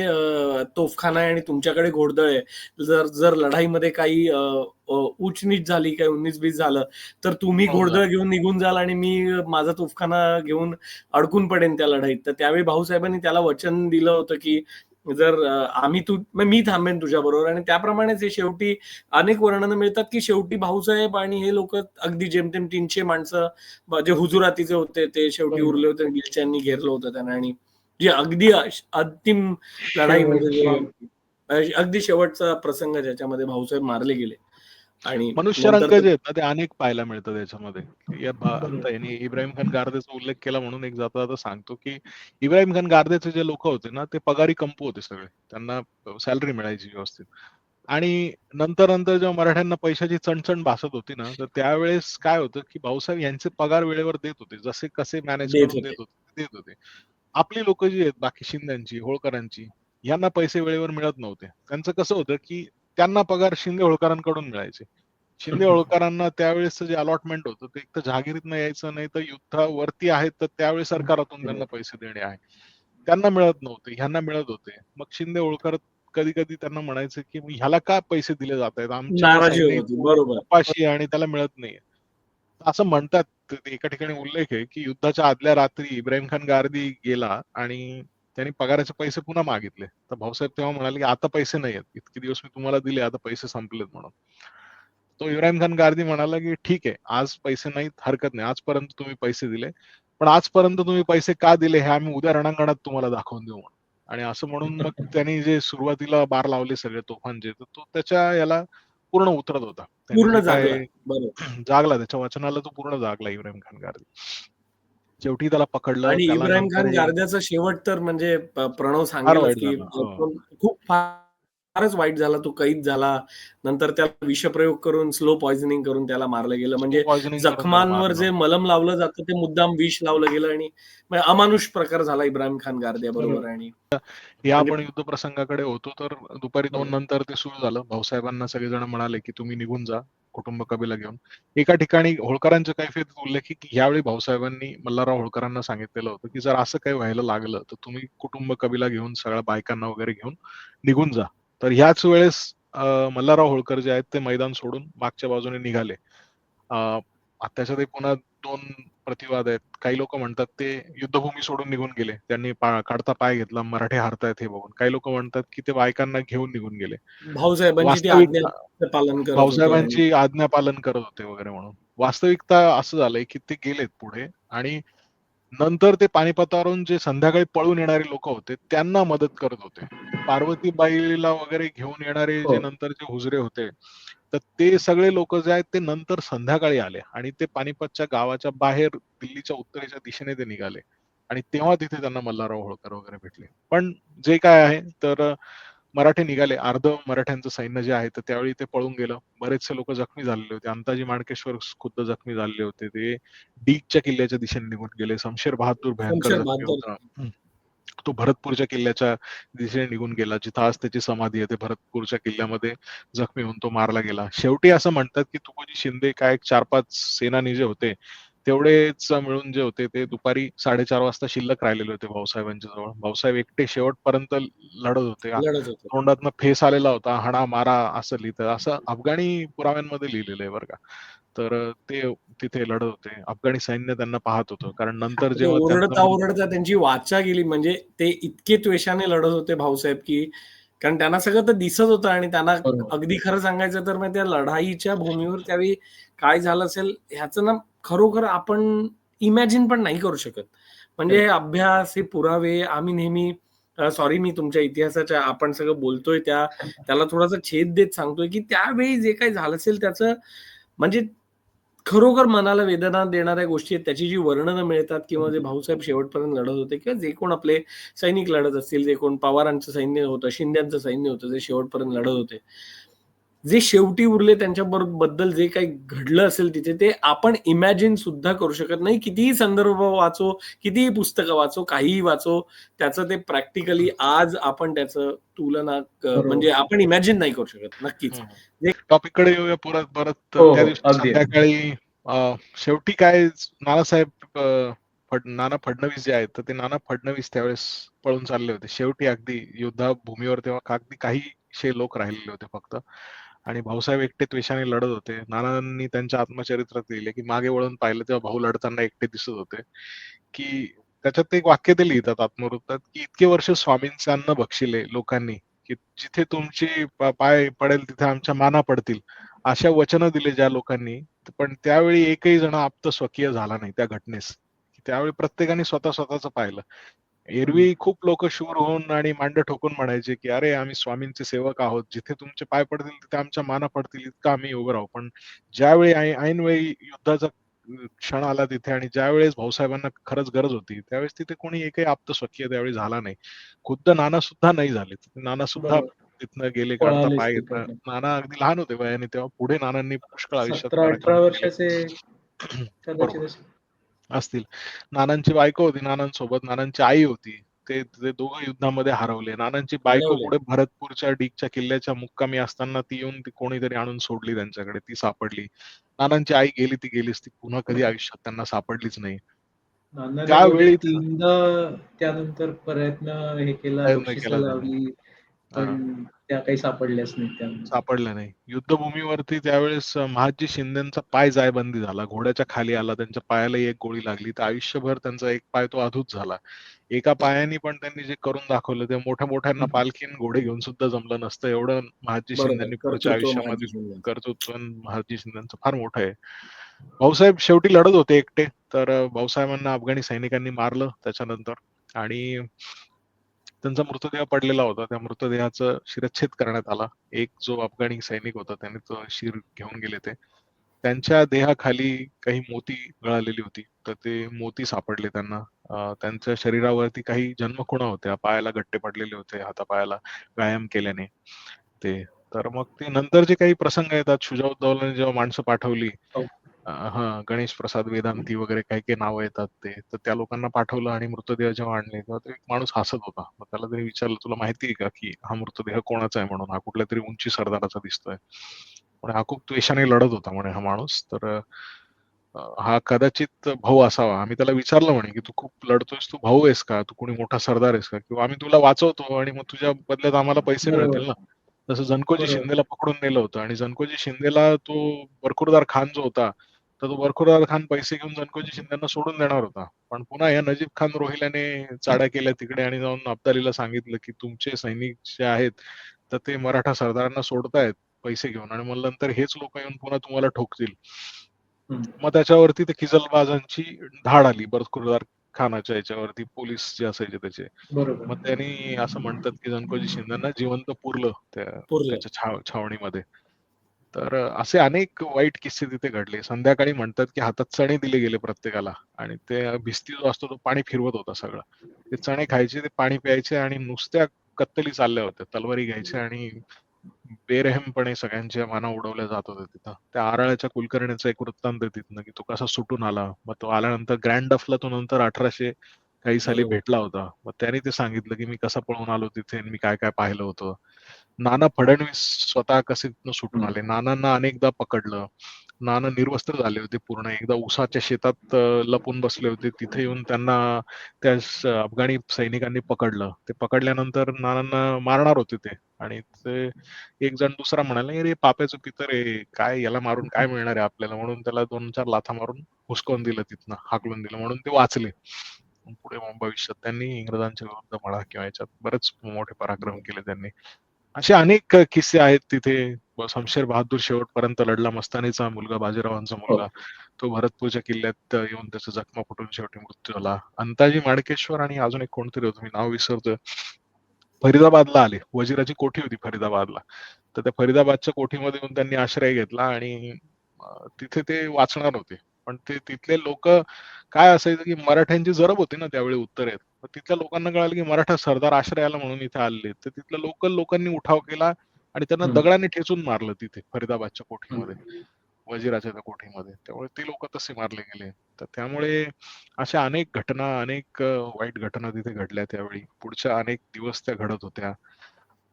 Speaker 4: तोफखाना आहे आणि तुमच्याकडे घोडदळ आहे. जर जर लढाईमध्ये काही उच नीच झाली, काही 19-20 झालं, तर तुम्ही घोडदळ घेऊन निघून जाल आणि मी माझा तोफखाना घेऊन अडकून पडेन त्या लढाईत. तर त्यावेळी भाऊसाहेबांनी त्याला वचन दिलं होतं की जर मी थांबेन तुझ्या बरोबर. आणि त्याप्रमाणेच हे शेवटी अनेक वर्णनं मिळतात की शेवटी भाऊसाहेब आणि हे लोक अगदी जेमतेम 300 माणसं जे हुजुरातीचे होते ते शेवटी उरले होते. गिलच्यांनी घेरलं होतं त्यांना आणि जे अगदी अंतिम लढाई म्हणजे अगदी शेवटचा प्रसंग ज्याच्यामध्ये भाऊसाहेब मारले गेले. आणि नंतर
Speaker 1: मनुष्यरंग जे आहेत ना ते अनेक पाहायला मिळतं त्याच्यामध्ये. आता यांनी इब्राहिम खान गारदेचा उल्लेख केला म्हणून एक जाता जाता सांगतो की इब्राहिम खान गारदेचे जे लोक होते ना ते पगारी कंपू होते सगळे, त्यांना सॅलरी मिळायची व्यवस्थित. आणि नंतर नंतर जेव्हा मराठ्यांना पैशाची चणचण भासत होती ना, तर त्यावेळेस काय होतं की भाऊसाहेब यांचे पगार वेळेवर देत होते, जसे कसे मॅनेज
Speaker 4: देत
Speaker 1: करून
Speaker 4: होते.
Speaker 1: देत होते. आपली लोक जी आहेत बाकी शिंद्यांची, होळकरांची, यांना पैसे वेळेवर मिळत नव्हते. त्यांचं कसं होतं की त्यांना पगार शिंदे होळकरांकडून मिळायचे. शिंदे होळकरांना त्यावेळेस जे अलॉटमेंट होतं ते एक तर जहागिरीतनं यायचं, नाही तर युद्धावरती आहेत तर त्यावेळी सरकारातून त्यांना पैसे देणे आहे. त्यांना मिळत नव्हते, ह्यांना मिळत होते. मग शिंदे होळकर कधी कधी त्यांना म्हणायचे की ह्याला का पैसे दिले जात आहेत, आमच्या
Speaker 4: नाराजी होत
Speaker 1: सैन्यात
Speaker 4: होती. बरोबर.
Speaker 1: उपाशी आहे आणि त्याला मिळत नाहीये. असं म्हणतात. एका ठिकाणी उल्लेख आहे की युद्धाच्या आदल्या रात्री इब्राहिम खान गारदी गेला आणि त्यांनी पगाराचे पैसे पुन्हा मागितले. तर भाऊसाहेब तेव्हा म्हणाले की आता पैसे नाही आहेत, इतके दिवस मी तुम्हाला दिले, आता पैसे संपलेत म्हणून. तो इब्राहिम खान गारदी म्हणाला की ठीक आहे, आज पैसे नाहीत, हरकत नाही, आजपर्यंत तुम्ही पैसे दिले, पण आजपर्यंत तुम्ही पैसे का दिले हे आम्ही उद्या रणांगणात तुम्हाला दाखवून देऊ म्हणून. आणि असं म्हणून मग त्यांनी जे सुरुवातीला बार लावले सगळे तोफांचे, तर तो त्याच्या याला पूर्ण उतरत होता. त्यांनी
Speaker 4: पूर्ण
Speaker 1: जे
Speaker 4: जागला.
Speaker 1: काय
Speaker 4: बरोबर.
Speaker 1: जागला, त्याच्या वचनाला तो पूर्ण जागला इब्राहिम खान गारदी. शेवटी त्याला पकडलं,
Speaker 4: आणि
Speaker 1: त्याला
Speaker 4: इब्राहिम
Speaker 1: नंतर
Speaker 4: खान गारद्याचा शेवट तर म्हणजे प्रणव
Speaker 1: फार
Speaker 4: सांगेलच
Speaker 1: वाईट
Speaker 4: की
Speaker 1: झालं. हो.
Speaker 4: खूप फारच वाईट झाला. तो कैद झाला. नंतर त्याला विषप्रयोग करून स्लो पॉइझनिंग करून त्याला मारलं गेलं.
Speaker 1: स्लो
Speaker 4: म्हणजे
Speaker 1: पॉइझनिंग करून त्याला
Speaker 4: जखमांवर
Speaker 1: मारलं.
Speaker 4: जे मलम लावलं जातं ते मुद्दाम विष लावलं गेलं आणि अमानुष प्रकार झाला इब्राहिम खान गारद्या बरोबर. आणि
Speaker 1: या
Speaker 4: म्हणजे
Speaker 1: आपण युद्ध प्रसंगाकडे होतो तर दुपारी 2 नंतर ते सुरू झालं. भाऊसाहेबांना सगळेजण म्हणाले की तुम्ही निघून जा कुटुंब कबिला घेऊन. एका ठिकाणी होळकरांच्या कैफियतीत उल्लेख आहे की यावेळी भाऊसाहेबांनी मल्हारराव होळकरांना सांगितलेलं होतं की जर असं काही व्हायला लागलं तर तुम्ही कुटुंब कबिला घेऊन सगळ्या बायकांना वगैरे घेऊन निघून जा. तर ह्याच वेळेस मल्हारराव होळकर जे आहेत ते मैदान सोडून मागच्या बाजूने निघाले. त्याच्यातही पुन्हा 2 प्रतिवाद आहेत. काही लोक म्हणतात ते युद्धभूमी सोडून निघून गेले, त्यांनी काढता पाय घेतला, मराठे हारतायत हे बघून. काही लोक म्हणतात की ते बायकांना घेऊन निघून गेले.
Speaker 4: भाऊसाहेबांची ती
Speaker 1: वास्तविक
Speaker 4: आज्ञा पालन करत होते. आणि
Speaker 1: भाऊसाहेबांची आज्ञा पालन करत होते वगैरे म्हणून. वास्तविकता असं झालंय की ते गेलेत पुढे आणि नंतर ते पानिपतावरून जे संध्याकाळी पळून येणारे लोक होते त्यांना मदत करत होते. पार्वतीबाईला वगैरे घेऊन येणारे
Speaker 4: हो.
Speaker 1: जे नंतरचे हुजरे होते, तर ते सगळे लोक जे आहेत ते नंतर संध्याकाळी आले आणि ते पानिपतच्या गावाच्या बाहेर दिल्लीच्या उत्तरेच्या दिशेने ते निघाले आणि तेव्हा तिथे त्यांना मल्हारराव होळकर वगैरे भेटले. पण जे काय आहे तर मराठे निघाले. अर्धं मराठ्यांचं सैन्य जे आहे, तर त्यावेळी ते पळून गेलं. बरेचसे लोकं जखमी झालेले होते. अंताजी माणकेश्वर खुद्द जखमी झालेले होते. ते डीगच्या किल्ल्याच्या दिशेने निघून गेले. शमशेर बहादूर भयंकर
Speaker 4: शमशेर
Speaker 1: जखमी
Speaker 4: बहादूर.
Speaker 1: होता. तो भरतपूरच्या किल्ल्याच्या दिशेने निघून गेला. जिथं आज त्याची समाधी आहे, ते भरतपूरच्या किल्ल्यामध्ये जखमी होऊन तो मारला गेला. शेवटी असं म्हणतात, की तुकोजी शिंदे काय 4-5 सेनानी जे होते, तेवढेच मिळून जे होते ते दुपारी 4:30 वाजता शिल्लक राहिलेले होते भाऊसाहेबांच्या जवळ. भाऊसाहेब एकटे शेवटपर्यंत लढत होते.
Speaker 4: लढत होते.
Speaker 1: तोंडातनं फेस आलेला होता. हाणा मारा असं लिहितं. असं अफगाणी पुराव्यांमध्ये लिहिलेलं आहे बरं का. तर ते तिथे लढत होते. अफगाणी सैन्य त्यांना पाहत होतं. कारण नंतर
Speaker 4: ते
Speaker 1: जेव्हा त्यांचा
Speaker 4: ओरडता त्यांची वाचा गेली. म्हणजे ते इतके त्वेषाने लढत होते भाऊसाहेब, की कारण त्यांना सगळं तर दिसत होतं आणि त्यांना
Speaker 2: बरोबर.
Speaker 4: अगदी खरं सांगायचं तर मग त्या लढाईच्या भूमीवर त्यावेळी काय झालं असेल ह्याचं ना खरोखर आपण इमॅजिन पण नाही करू शकत. म्हणजे हे अभ्यास, हे पुरावे आम्ही नेहमी सॉरी मी तुमच्या इतिहासाच्या आपण सगळं बोलतोय त्याला थोडासा छेद देत सांगतोय, की त्यावेळी जे काही झालं असेल त्याचं म्हणजे खरोखर मनाला वेदना देणाऱ्या गोष्टी आहेत. त्याची जी वर्णनं मिळतात किंवा जे भाऊसाहेब शेवटपर्यंत लढत होते किंवा जे कोण आपले सैनिक लढत असतील, जे कोण पवारांचं सैन्य होतं, शिंद्यांचं सैन्य होतं, जे शेवटपर्यंत लढत होते. जे शेवटी उरले त्यांच्या बद्दल जे काही घडलं असेल तिथे ते आपण इमॅजिन सुद्धा करू शकत नाही. कितीही संदर्भ वाचो, कितीही पुस्तकं वाचो, काहीही वाचो, त्याचं ते प्रॅक्टिकली आज आपण त्याचं तुलना म्हणजे आपण इमॅजिन नाही करू शकत. नक्कीच.
Speaker 1: टॉपिककडे येऊया परत
Speaker 2: हो,
Speaker 1: त्या
Speaker 2: हो.
Speaker 1: दिवशी
Speaker 2: अगदी, अगदी.
Speaker 1: संध्याकाळी शेवटी काय नानासाहेब नाना फडणवीस जे आहेत, तर ते नाना फडणवीस त्यावेळेस पळून चालले होते. शेवटी अगदी युद्धाभूमीवर तेव्हा अगदी काहीशे लोक राहिलेले होते फक्त. आणि भाऊसाहेब एकटे त्वेषाने लढत होते. नानांनी त्यांच्या आत्मचरित्रात लिहिले, की मागे वळून पाहिलं तेव्हा भाऊ लढताना एकटे दिसत होते. की त्याच्यात ते एक वाक्य ते लिहितात आत्मवृत्तात, की इतके वर्ष स्वामींचे अन्न बक्षिले लोकांनी, की जिथे तुमची पाय पडेल तिथे आमच्या माना पडतील. अशा वचनं दिले ज्या लोकांनी, पण त्यावेळी एकही जण आप्त स्वकीय झाला नाही त्या घटनेस. त्यावेळी प्रत्येकाने स्वतःचं पाहिलं. एरवी खूप लोक शूर होऊन आणि मांड ठोकून म्हणायचे, की "अरे, आम्ही स्वामींचे सेवक आहोत. जिथे तुमचे पाय पडतील तिथे आमच्या माना पडतील इतकं आम्ही उभं राहू." पण ज्यावेळी ऐनवेळी युद्धाचा क्षण आला तिथे आणि ज्यावेळेस भाऊसाहेबांना खरंच गरज होती, त्यावेळेस तिथे कोणी एकही आप्तस्वकीय त्यावेळी झाला नाही. खुद्द नाना सुद्धा नाही झाले. नाना सुद्धा
Speaker 2: बरोबर.
Speaker 1: तिथनं गेले काढता
Speaker 2: पळालेच
Speaker 1: पाय घेतलं.
Speaker 2: तिकडनं.
Speaker 1: नाना अगदी लहान होते वयाने तेव्हा. पुढे नानांनी पुष्कळ आयुष्यात
Speaker 2: 17-18
Speaker 1: पराक्रम केले.
Speaker 2: वर्षाचे
Speaker 1: बरोबर.
Speaker 2: कदाचित असेल.
Speaker 1: असतील. नानांची बायको होती नानांसोबत, नानांची आई होती. ते ते दोघं युद्धामध्ये हरवले. नानांची बायको
Speaker 4: हरवले.
Speaker 1: पुढे भरतपूरच्या डीगच्या किल्ल्याच्या मुक्कामी असताना ती येऊन ती कोणीतरी आणून सोडली त्यांच्याकडे. ती सापडली. नानांची आई गेली ती गेलीच. ती पुन्हा कधी आयुष्यात त्यांना सापडलीच नाही.
Speaker 2: नानांनी बहुतेक
Speaker 1: त्यावेळी
Speaker 2: 3दा त्यानंतर प्रयत्न हे केला,
Speaker 1: प्रयत्न
Speaker 2: बक्षिसं
Speaker 1: केला त्यांनी.
Speaker 2: लावली,
Speaker 1: हां.
Speaker 2: पण त्या काही सापडल्याच नाहीत त्यानंतर.
Speaker 1: सापडलं नाही. युद्धभूमीवरती त्यावेळेस महादजी शिंदेचा पाय जायबंदी झाला. घोड्याच्या खाली आला. त्यांच्या पायालाही एक गोळी लागली. तर आयुष्यभर त्यांचा एक पाय तो अधूच झाला. एका पायाने पण त्यांनी जे करून दाखवलं ते मोठ्या-मोठ्यांना पालखीन घोडे घेऊन सुद्धा जमलं नसतं. एवढं महादजी
Speaker 4: बरोबर.
Speaker 1: शिंदेनी पुढच्या
Speaker 4: कर्तृत्व
Speaker 1: आयुष्यामध्ये
Speaker 4: महादजी शिंदे.
Speaker 1: कर्तृत्व महादजी शिंदेचं फार मोठं आहे. भाऊसाहेब शेवटी लढत होते एकटे. तर भाऊसाहेबांना अफगाणी सैनिकांनी मारलं त्याच्यानंतर आणि त्यांचा मृतदेह पडलेला होता. त्या मृतदेहाचं शिरच्छेद करण्यात आला. एक जो अफगाणी सैनिक होता त्याने तो शिर घेऊन गेले ते. त्यांच्या देहाखाली काही मोती गळालेली होती. तर ते मोती सापडले त्यांना. त्यांच्या शरीरावरती काही जन्मखुणा होत्या. पायाला गट्टे पडलेले होते, हातापायाला व्यायाम केल्याने ते. तर मग ते नंतर जे काही प्रसंग येतात, शुजाउद्दौलाने जेव्हा माणसं पाठवली
Speaker 2: हो.
Speaker 1: गणेश प्रसाद वेदांती वगैरे काही-काही नावं येतात ते. तर त्या लोकांना पाठवलं आणि मृतदेह जेव्हा आणले, तेव्हा तो एक माणूस हसत होता. मग त्याला त्यांनी विचारलं, "तुला माहिती आहे का, की हा मृतदेह कोणाचा आहे म्हणून? हा कुठल्यातरी उंची सरदाराचा दिसतोय." म्हणे, "हा खूप द्वेषाने लढत होता," म्हणे हा माणूस. तर हा कदाचित भाऊ असावा. आम्ही त्याला विचारलं म्हणे, की "तू खूप लढतोयस, तू भाऊ आहेस का? तू कोणी मोठा सरदार आहेस का? किंवा आम्ही तुला वाचवतो आणि मग तुझ्या बदल्यात आम्हाला पैसे
Speaker 2: बरोबर,
Speaker 1: मिळतील ना." तसं जनकोजी
Speaker 2: बरोबर.
Speaker 1: शिंदेला पकडून नेलं होतं आणि जनकोजी शिंदेला तो बरखुरदार खान जो होता, तर तो बरखुरदार खान पैसे घेऊन जनकोजी शिंदेना सोडून देणार होता. पण पुन्हा या नजीब खान रोहिल्याने चाड्या केल्या तिकडे आणि जाऊन अब्दालीला सांगितलं, की तुमचे सैनिक जे आहेत, तर ते मराठा सरदारांना सोडतायत पैसे घेऊन आणि मग नंतर हेच लोकं येऊन पुन्हा तुम्हाला ठोकतील.
Speaker 2: हं.
Speaker 1: मग त्याच्यावरती ते खिजलबाजांची धाड आली बरखुरदार खानाच्या याच्यावरती पोलीस जे असायचे त्याचे.
Speaker 2: बरोबर.
Speaker 1: मग त्यांनी असं म्हणतात, की जनकोजी शिंदेना जिवंत पुरलं
Speaker 4: पुरलं.
Speaker 1: त्याच्या छावणीमध्ये. तर असे अनेक वाईट किस्से तिथे घडले. संध्याकाळी म्हणतात, की हातात चणे दिले गेले प्रत्येकाला आणि भिस्ती जो असतो तो पाणी फिरवत होता सगळं. ते चणे खायचे, ते पाणी प्यायचे आणि नुसत्या कत्तली चालल्या होत्या. तलवारी घ्यायच्या आणि बेरहमपणे सगळ्यांच्या माना उडवल्या जात होत्या तिथं. त्या आराळ्याच्या कुलकर्णीचा एक वृत्तांत आहे तिथनं, की तो कसा सुटून आला. मग तो आल्यानंतर ग्रँड डफला तो नंतर 1800 काही साली
Speaker 4: बरोबर.
Speaker 1: भेटला होता. मग त्याने ते सांगितलं, की मी कसा पळून आलो तिथे आणि मी काय-काय पाहिलं होतं. नाना फडणवीस स्वतः कसे तिथनं सुटून आले. नानांना अनेकदा पकडलं. नाना निर्वस्त्र झाले होते पूर्ण. एकदा उसाच्या शेतात लपून बसले होते. तिथे येऊन त्यांना त्या अफगाणी सैनिकांनी पकडलं. ते पकडल्यानंतर नानांना मारणार होते ते आणि ते एक जण दुसरा म्हणाला, "अरे पाप्याचं पितर आहे. काय याला मारून काय मिळणार आहे आपल्याला?" म्हणून त्याला 2-4 लाथा मारून हुसकावून दिलं तिथनं, हाकलून दिलं. म्हणून ते वाचले. पुढे मग भविष्यात त्यांनी इंग्रजांच्या विरुद्ध म्हणा किंवा याच्यात बरेच मोठे पराक्रम केले त्यांनी. असे अनेक किस्से आहेत तिथे. शमशेर बहादूर शेवटपर्यंत लढला. मस्तानीचा मुलगा, बाजीरावांचा
Speaker 2: हो.
Speaker 1: मुलगा. तो भरतपूरच्या किल्ल्यात येऊन त्याचा जखमा फुटून शेवटी मृत्यू झाला. अंताजी माणकेश्वर आणि अजून एक कोणतरी होतं, मी नाव विसरतोय. फरीदाबादला आले. वजिराची कोठी होती फरीदाबादला. तर त्या फरीदाबादच्या कोठीमध्ये येऊन त्यांनी आश्रय घेतला आणि तिथे ते वाचणार होते. पण ते तिथले लोकं काय असायचं, की मराठ्यांची जरब होती ना त्यावेळी उत्तरेत. तर तिथल्या लोकांना कळालं, की मराठा सरदार आश्रयाला म्हणून इथे आलेले आहेत. तर तिथल्या लोकल लोकांनी उठाव केला आणि त्यांना
Speaker 2: हं,
Speaker 1: दगडाने ठेचून मारलं तिथे फरीदाबादच्या
Speaker 2: हं.
Speaker 1: कोठीमध्ये. वजिराच्या त्या कोठीमध्ये. त्यामुळे ते लोकं तसे मारले गेले. तर त्यामुळे अशा अनेक घटना, अनेक वाईट घटना तिथे घडल्या त्यावेळी. पुढच्या अनेक दिवस त्या घडत होत्या.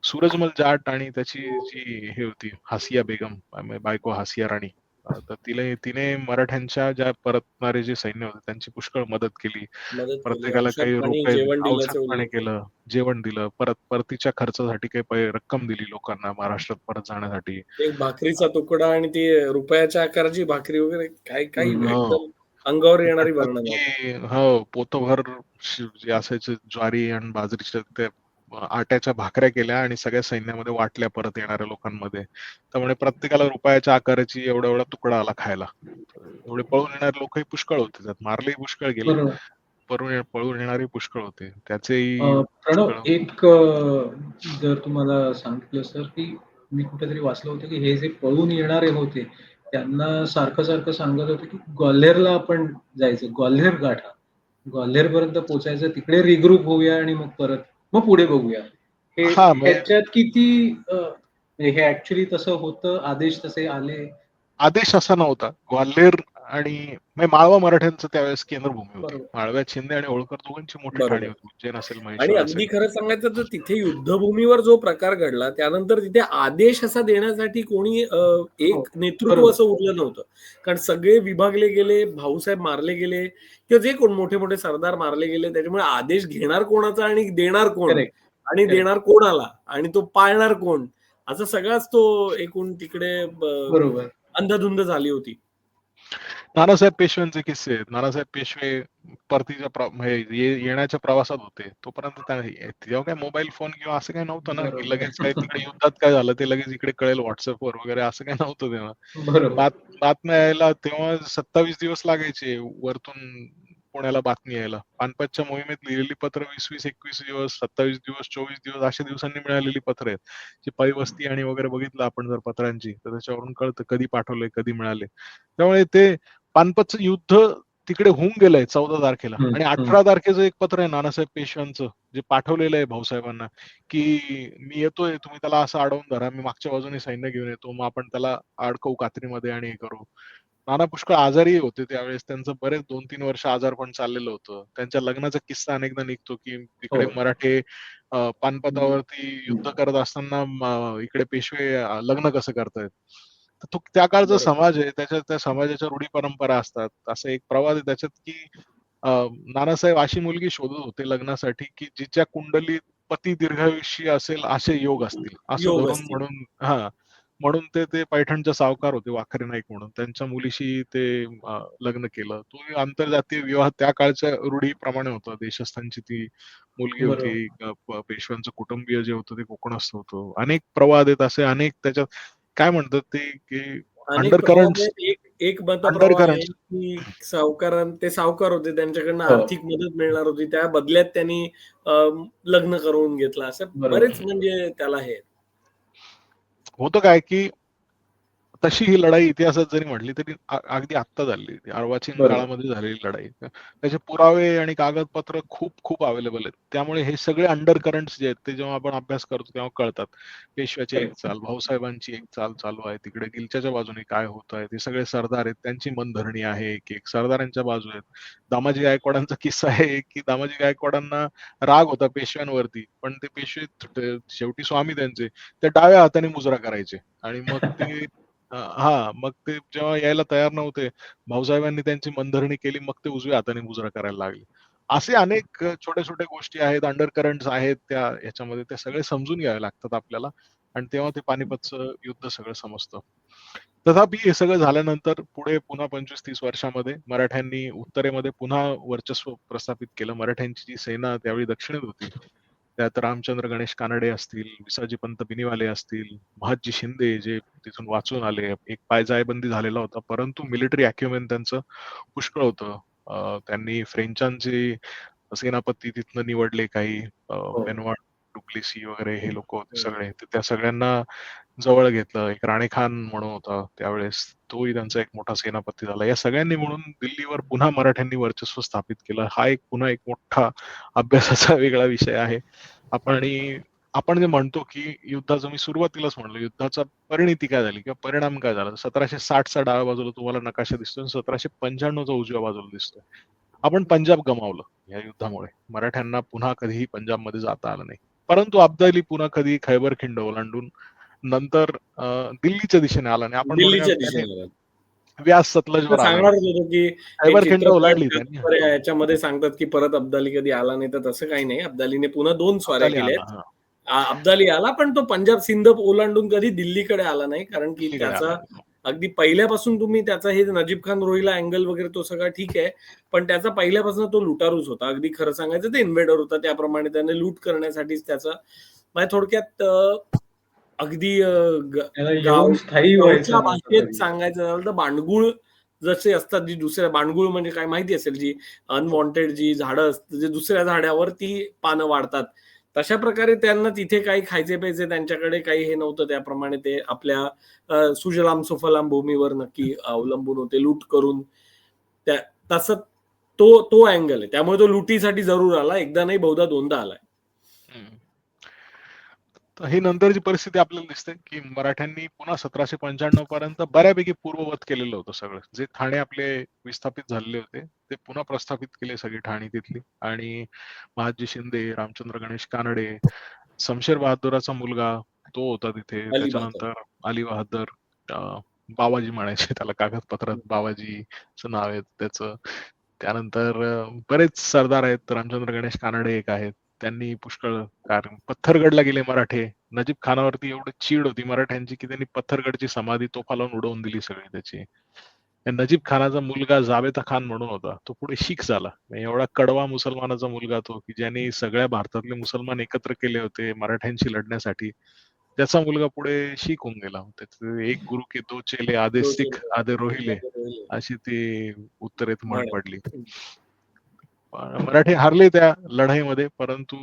Speaker 1: सूरजमल जाट आणि त्याची जी हे होती हासिया बेगम, बायको हासिया राणी. तर तिने मराठ्यांच्या ज्या परतणारे जे सैन्य होते त्यांची पुष्कळ मदत केली.
Speaker 4: मदत केली.
Speaker 1: प्रत्येकाला
Speaker 4: औषध
Speaker 1: काही
Speaker 4: पाणी,
Speaker 1: रुपये
Speaker 4: जेवण दिल्याचं
Speaker 1: औषध पाणी
Speaker 4: उल्लेख आहे.
Speaker 1: केलं, जेवण दिलं. परतीच्या खर्चासाठी काही रक्कम दिली लोकांना महाराष्ट्रात परत जाण्यासाठी.
Speaker 4: एक भाकरीचा तुकडा आणि ती रुपयाच्या आकाराची भाकरी वगैरे काही
Speaker 2: हं, हं.
Speaker 1: हो.
Speaker 4: एकदम अंगावर
Speaker 1: ते
Speaker 4: येणारी
Speaker 1: म्हणतात,
Speaker 4: वर्णनं.
Speaker 1: की हो, पोतभर जे असायचे ज्वारी आणि बाजरीच्या त्या आट्याच्या भाकऱ्या केल्या आणि सगळ्या सैन्यामध्ये वाटल्या परत येणाऱ्या लोकांमध्ये. त्यामुळे प्रत्येकाला रुपयाच्या आकाराची एवढा तुकडा आला खायला. एवढे पळून येणारे लोकही पुष्कळ होते. त्यात मारलेही पुष्कळ गेले.
Speaker 2: बरोबर.
Speaker 1: पळून येणारे पुष्कळ होते. त्याचेही
Speaker 2: प्रणव
Speaker 1: पुष्कळ
Speaker 2: एक जर तुम्हाला सांगितलं सर, की मी कुठेतरी वाचलं होतं, की हे जे पळून येणारे होते, त्यांना सारखं-सारखं सांगत होते, की ग्वाल्हेरला आपण जायचं. ग्वाल्हेर गाठा. ग्वाल्हेरपर्यंत पोहोचायचं. तिकडे रिग्रुप होऊया आणि मग पुढे बघूया.
Speaker 1: हां, म्हणजे
Speaker 2: ह्याच्यात किती म्हणजे हे ॲक्चुअली तसं होतं, आदेश तसे आले?
Speaker 1: आदेश असा नव्हता. ग्वाल्हेर आणि म्हणजे माळवा मराठ्यांचं त्यावेळेस केंद्रभूमी होती.
Speaker 2: बरोबर.
Speaker 1: माळव्यात शिंदे आणि होळकर दोघांची मोठी ठाणी
Speaker 4: बरोबर.
Speaker 1: होती. उज्जैन असेल,
Speaker 4: आणि
Speaker 1: महेश्वर
Speaker 4: अगदी
Speaker 1: असेल.
Speaker 4: खरं सांगायचं तर तिथे युद्धभूमीवर जो प्रकार घडला त्यानंतर तिथे आदेश असा देण्यासाठी कोणी
Speaker 2: हो,
Speaker 4: एक नेतृत्व
Speaker 2: बरोबर.
Speaker 4: असं उरलं नव्हतं. कारण सगळे विभागले गेले, भाऊसाहेब मारले गेले किंवा जे कोण मोठे-मोठे सरदार मारले गेले. त्याच्यामुळे आदेश घेणार कोणाचा आणि देणार कोण?
Speaker 2: करेक्ट,
Speaker 4: आणि
Speaker 2: करेक्ट.
Speaker 4: देणार कोणाला? आणि तो पाळणार कोण? असा सगळाच तो एकूण तिकडे
Speaker 2: बरोबर.
Speaker 4: अंधाधुंद झाली होती.
Speaker 1: नानासाहेब पेशव्यांचे किस्से आहेत. नानासाहेब पेशवे परतीच्या म्हणजे येण्याच्या प्रवासात होते. तोपर्यंत तेव्हा काय मोबाईल फोन किंवा असं काही नव्हतं ना, की लगेच काही
Speaker 2: बरोबर.
Speaker 1: तिकडे युद्धात काय झालं ते लगेच इकडे कळेल WhatsAppवर वगैरे असं काही नव्हतं तेव्हा.
Speaker 2: बरोबर.
Speaker 1: बातम्या यायला तेव्हा 27 दिवस लागायचे वरतून पुण्याला बातमी यायला. पानिपतच्या मोहिमेत लिहिलेली पत्र 20-20, 21 दिवस, 27 दिवस, 24 दिवस अशा दिवसांनी मिळालेली पत्र आहेत. जी पायवस्ती आणि वगैरे बघितलं आपण जर पत्रांची, तर त्याच्यावरून कळतं कधी पाठवलंय, कधी मिळाले. त्यामुळे ते पानिपतचं युद्ध तिकडे होऊन गेलंय 14 तारखेला
Speaker 2: हं,
Speaker 1: आणि
Speaker 2: हं.
Speaker 1: 18 तारखेचं एक पत्र आहे नानासाहेब पेशव्यांचं, जे पाठवलेलं आहे भाऊसाहेबांना, की मी येतोय, तुम्ही त्याला असं अडवून धरा, मी मागच्या बाजूने सैन्य घेऊन येतो, मग आपण त्याला अडकवू कात्रीमध्ये आणि हे करू. नाना पुष्कळ आजारी होते त्यावेळेस. त्यांचं बरेच 2-3 वर्ष आजारपण चाललेलं होतं. त्यांच्या लग्नाचा किस्सा अनेकदा निघतो, की
Speaker 2: हो.
Speaker 1: तिकडे मराठे
Speaker 2: हं,
Speaker 1: पानिपतावरती
Speaker 2: हं.
Speaker 1: युद्ध करत असताना इकडे पेशवे लग्न कसं करतायत. तर तो त्या काळचा
Speaker 4: बरोबर.
Speaker 1: समाज आहे. त्या समाजाच्या रूढी परंपरा असतात. असं एक प्रवाद आहे त्याच्यात, की अ, नानासाहेब अशी मुलगी शोधत होते लग्नासाठी, की जिच्या कुंडलीत पती दीर्घायुषी असेल असे योग असतील. असं
Speaker 4: योग
Speaker 1: धरून
Speaker 4: असतील.
Speaker 1: म्हणून हां. म्हणून ते पैठणचे सावकार होते वाखारी नाईक म्हणून. त्यांच्या मुलीशी ते लग्न केलं. तो आंतरजातीय विवाह त्या काळच्या रूढीप्रमाणे होता. देशस्थानची ती मुलगी
Speaker 2: बरोबर.
Speaker 1: होती. पेशव्यांचं कुटुंबीय जे होतं ते कोकणस्थ होतं. अनेक प्रवाद आहेत असे अनेक त्याच्यात काय म्हणतात ते, की
Speaker 4: अनेक
Speaker 1: अंडर
Speaker 4: प्रवाह
Speaker 1: करंट्स
Speaker 4: आहेत. एक मतप्रवाह आहे,
Speaker 1: अंडरकरंट्स
Speaker 4: की ते सावकार होते. त्यांच्याकडनं
Speaker 2: हो.
Speaker 4: आर्थिक मदत मिळणार होती. त्या बदल्यात त्यांनी अ, लग्न करून घेतलं. असं
Speaker 2: बरोबर.
Speaker 4: बरेच म्हणजे त्याला हे आहेत.
Speaker 1: होतं काय, की तशी ही लढाई इतिहासात जरी म्हटली तरी अगदी आत्ता झाली. अर्वाचीन
Speaker 2: बरोबर.
Speaker 1: काळामध्ये झालेली लढाई. त्याचे पुरावे आणि कागदपत्र खूप खूप अवेलेबल आहेत. त्यामुळे हे सगळे अंडर करंट्स जे आहेत ते जेव्हा आपण अभ्यास करतो तेव्हा कळतात. पेशव्याची एक चाल, भाऊसाहेबांची एक चाल चालू आहे. तिकडे गिलच्याच्या बाजूने काय होत आहे, ते सगळे सरदार आहेत, त्यांची मनधरणी आहे एक एक. सरदारांच्या बाजू आहेत. दामाजी गायकवाडांचा किस्सा आहे की दामाजी गायकवाडांना राग होता पेशव्यांवरती, पण ते पेशवे शेवटी स्वामी त्यांचे ते डाव्या हाताने मुजरा करायचे आणि मग ते मग ते जेव्हा यायला तयार नव्हते, भाऊसाहेबांनी त्यांची मनधरणी केली, मग ते उजव्या हाताने मुजरा करायला लागले. असे अनेक छोट्या-छोट्या गोष्टी आहेत, अंडर करंट्स आहेत त्या ह्याच्यामध्ये. ते सगळे समजून घ्यावे लागतात आपल्याला आणि तेव्हा ते पानिपतचं युद्ध सगळं समजतं. तथापि हे सगळं झाल्यानंतर पुढे पुन्हा 25-30 वर्षामध्ये मराठ्यांनी उत्तरेमध्ये पुन्हा वर्चस्व प्रस्थापित केलं. मराठ्यांची जी सेना त्यावेळी दक्षिणेत होती, त्यात रामचंद्र गणेश कानडे असतील, विसाजी पंत बिनीवाले असतील, महादजी शिंदे जे तिथून वाचून आले. एक पाय जायबंदी झालेला होता, परंतु मिलिटरी अॅक्युमेन त्यांचं पुष्कळ होतं. त्यांनी फ्रेंचांचे सेनापती तिथनं निवडले काही
Speaker 2: हो.
Speaker 1: बेनवाड, डुप्लेसी वगैरे हे लोक होते सगळे. तर त्या सगळ्यांना जवळ घेतलं. एक राणे खान म्हणून होता त्यावेळेस, तोही त्यांचा एक मोठा सेनापती झाला. या सगळ्यांनी मिळून दिल्लीवर पुन्हा मराठ्यांनी वर्चस्व स्थापित केलं. हा एक पुन्हा एक मोठा अभ्यासाचा वेगळा विषय आहे. आपण जे म्हणतो की युद्धाचं मी सुरुवातीलाच म्हणलो, युद्धाचा परिणिती काय झाली किंवा परिणाम काय झाला. 1760चा डाव्या बाजूला तुम्हाला नकाशा दिसतोय, 1795चा उजव्या बाजूला दिसतोय. आपण पंजाब गमावलं या युद्धामुळे. मराठ्यांना पुन्हा कधीही पंजाबमध्ये जाता आलं नाही. परंतु अब्दाली पुन्हा कधी खैबर खिंड ओलांडून नंतर दिल्लीच्या दिशेने आला आणि आपण म्हणूया
Speaker 4: दिल्लीच्या
Speaker 1: त्याने
Speaker 4: दिशेने.
Speaker 1: व्यास सतलजवर आला
Speaker 4: सांगणारच
Speaker 1: नाही.
Speaker 4: होतो की हे
Speaker 1: खैबर खिंड ओलांडली त्यांनी.
Speaker 4: चित्रपट याच्यामध्ये सांगतात की परत अब्दाली कधी आला नाही, तर तसं काही नाही. अब्दालीने पुन्हा 2 स्वाऱ्या
Speaker 1: अब्दाली आला.
Speaker 4: केल्यात. अब्दाली आला, पण तो पंजाब सिंध ओलांडून कधी दिल्लीकडे आला नाही, कारण की
Speaker 1: दिल्लीकडे
Speaker 4: त्याचा
Speaker 1: आला.
Speaker 4: अगदी पहिल्यापासून तुम्ही त्याचा हे नजीब खान रोहिला अँगल वगैरे तो सगळा ठीक आहे, पण त्याचा पहिल्यापासून तो लुटारूच होता. अगदी खरं सांगायचं ते इन्व्हेडर होता. त्याप्रमाणे त्याने लूट करण्यासाठीच त्याचा म्हणजे थोडक्यात अगदी
Speaker 2: त्याला येऊन स्थायी
Speaker 4: गावच्या
Speaker 2: व्हायचं नव्हतं
Speaker 4: भाषेत
Speaker 2: कधी.
Speaker 4: सांगायचं झालं तर बांडगुळ जसे असतात, जी दुसऱ्या बांडगुळ म्हणजे काय माहिती असेल, जी अनवॉन्टेड जी झाडं असतात, जे दुसऱ्या झाडावर ती पानं वाढतात, तशा प्रकारे त्यांना तिथे काही खायचे प्यायचे त्यांच्याकडे काही हे नव्हतं. त्याप्रमाणे ते आपल्या सुजलाम सुफलाम भूमीवर नक्की अवलंबून होते, लूट करून. त्या तसं तो तो अँगल आहे. त्यामुळे तो लुटीसाठी जरूर आला. एकदा नाही, बहुधा 2दा आलाय.
Speaker 1: तर ही नंतरची परिस्थिती आपल्याला दिसते की मराठ्यांनी पुन्हा 1795 पर्यंत बऱ्यापैकी पूर्ववत केलेलं होतं सगळं. जे ठाणे आपले विस्थापित झालेले होते ते पुन्हा प्रस्थापित केले सगळी ठाणी तिथली. आणि महादजी शिंदे, रामचंद्र गणेश कानडे, शमशेर बहादुराचा मुलगा तो होता तिथे.
Speaker 4: अली बहादूर.
Speaker 1: त्याच्यानंतर अली बहादर, बाबाजी म्हणायचे त्याला कागदपत्रात, बाबाजीचं नाव आहे त्याचं. त्यानंतर बरेच सरदार आहेत. रामचंद्र गणेश कानडे एक आहेत. त्यांनी पुष्कळ कारण पत्थरगडला गेले मराठे. नजीब खानावरती एवढी चीड होती मराठ्यांची की त्यांनी पत्थरगडची समाधी तोफा लावून उडवून दिली सगळी त्याची. नजीब खानाचा मुलगा जावेता खान म्हणून होता, तो पुढे शीख झाला. एवढा कडवा मुसलमानाचा मुलगा तो की ज्यांनी सगळ्या भारतातले मुसलमान एकत्र केले होते मराठ्यांशी लढण्यासाठी. त्याचा मुलगा पुढे शीख होऊन गेला. त्याचे एक गुरु के दो चेले, आधे सिख आधे रोहिले, अशी ती उत्तरेत म्हण पडली. मराठे हारले त्या लढाईमध्ये, परंतु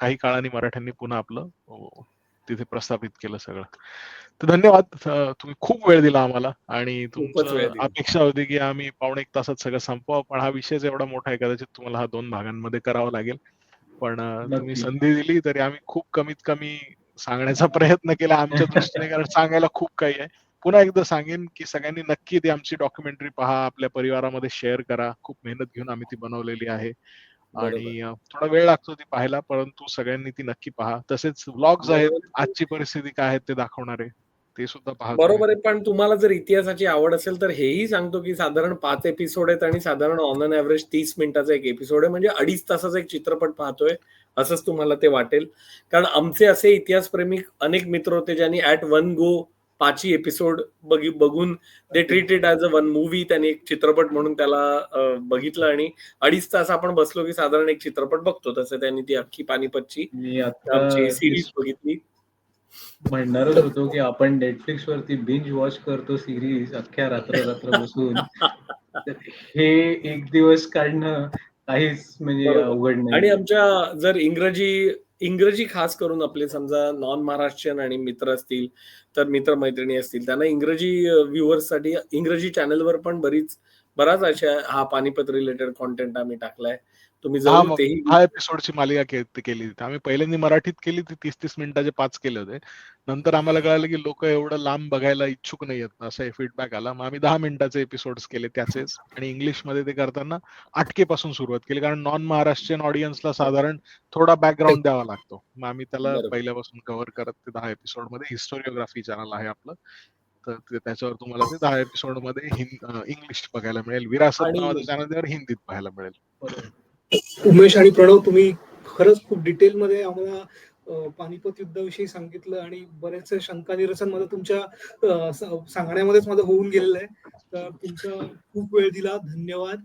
Speaker 1: काही काळाने मराठ्यांनी पुन्हा आपलं तिथे प्रस्थापित केलं सगळं. तर धन्यवाद. तुम्ही खूप वेळ दिला आम्हाला आणि तुमचं अपेक्षा होती की आम्ही पावणे 1 तासात सगळं संपवावं, पण हा विषयच एवढा मोठा आहे, कदाचित तुम्हाला हा 2 भागांमध्ये करावा लागेल. पण तुम्ही संधी दिली तरी आम्ही खूप कमीत कमी सांगण्याचा प्रयत्न केला आमच्या दृष्टीने, कारण सांगायला खूप काही आहे. पुन्हा एकदा सांगेन की सगळ्यांनी नक्की ती आमची डॉक्युमेंटरी पहा, आपल्या परिवारामध्ये शेअर करा. खूप मेहनत घेऊन आम्ही ती बनवलेली आहे आणि थोडा वेळ लागतो ती पाहायला, परंतु सगळ्यांनी ती नक्की पहा. तसेच व्लॉग्स आहेत, आजची परिस्थिती काय आहे ते दाखवणारे, ते सुद्धा पहा.
Speaker 4: बरोबर आहे. पण तुम्हाला जर इतिहासाची आवड असेल तर हेही सांगतो की साधारण 5 एपिसोड आहेत आणि साधारण ऑन अन ऍव्हरेज 30 मिनिटाचा एक एपिसोड आहे. म्हणजे 2.5 तासाचा एक चित्रपट पाहतोय असंच तुम्हाला ते वाटेल. कारण आमचे असे इतिहासप्रेमी अनेक मित्र होते ज्यांनी ऍट वन गो 5 एपिसोड बघून they treated as a one movie. त्यांनी एक चित्रपट म्हणून त्याला बघितलं आणि 2.5 तास आपण बसलो की साधारण एक चित्रपट बघतो. तसं त्यांनी ती अख्खी पानिपतची आमची सिरीज बघितली.
Speaker 2: म्हणणारच होतो की आपण नेटफ्लिक्स वरती बिंज वॉच करतो सिरीज अख्ख्या रात्र बसून. हे एक दिवस काढणं काहीच म्हणजे अवघड नाही.
Speaker 4: आणि आमच्या जर इंग्रजी इंग्रजी खास करून आपले समजा नॉन महाराष्ट्रीयन आणि मित्र असतील तर मित्र मैत्रिणी असतील त्यांना इंग्रजी व्ह्युअर्ससाठी इंग्रजी चॅनलवर पण बराच अशा हा पानिपत रिलेटेड कॉन्टेंट आम्ही टाकलाय. तुम्ही जरूर तेही
Speaker 1: 10 एपिसोडची मालिका केली होती. आम्ही पहिल्यांदा मराठीत केली ती 30-30 मिनिटाचे 5 केले होते. नंतर आम्हाला कळालं की लोक एवढं लांब बघायला इच्छुक नाहीयेत, असा फीडबॅक आला. मग आम्ही 10 मिनिटाचे एपिसोड्स केले त्याचेच आणि इंग्लिशमध्ये ते करताना अटकेपासून सुरुवात केली, कारण नॉन महाराष्ट्रीयन ऑडियन्सला साधारण थोडा बॅकग्राऊंड द्यावा लागतो. मग आम्ही त्याला
Speaker 4: बरोबर.
Speaker 1: पहिल्यापासून कव्हर करत ते 10 एपिसोडमध्ये हिस्टोरिओग्राफी चॅनल आहे आपलं. तर त्याच्यावर तुम्हाला ते 10 एपिसोडमध्ये इंग्लिश बघायला मिळेल. विरासत
Speaker 4: आणि
Speaker 1: नावाचं चॅनल त्यावर हिंदीत पाहायला मिळेल.
Speaker 3: उमेश आणि प्रणव, तुम्ही खरंच खूप डिटेलमध्ये आम्हाला पानिपत युद्धाविषयी सांगितलं आणि बरेचसे शंका निरसन मध्ये तुमच्या सांगण्यामध्येच माझं होऊन गेलेलं आहे. तर तुमचा खूप वेळ दिला, धन्यवाद.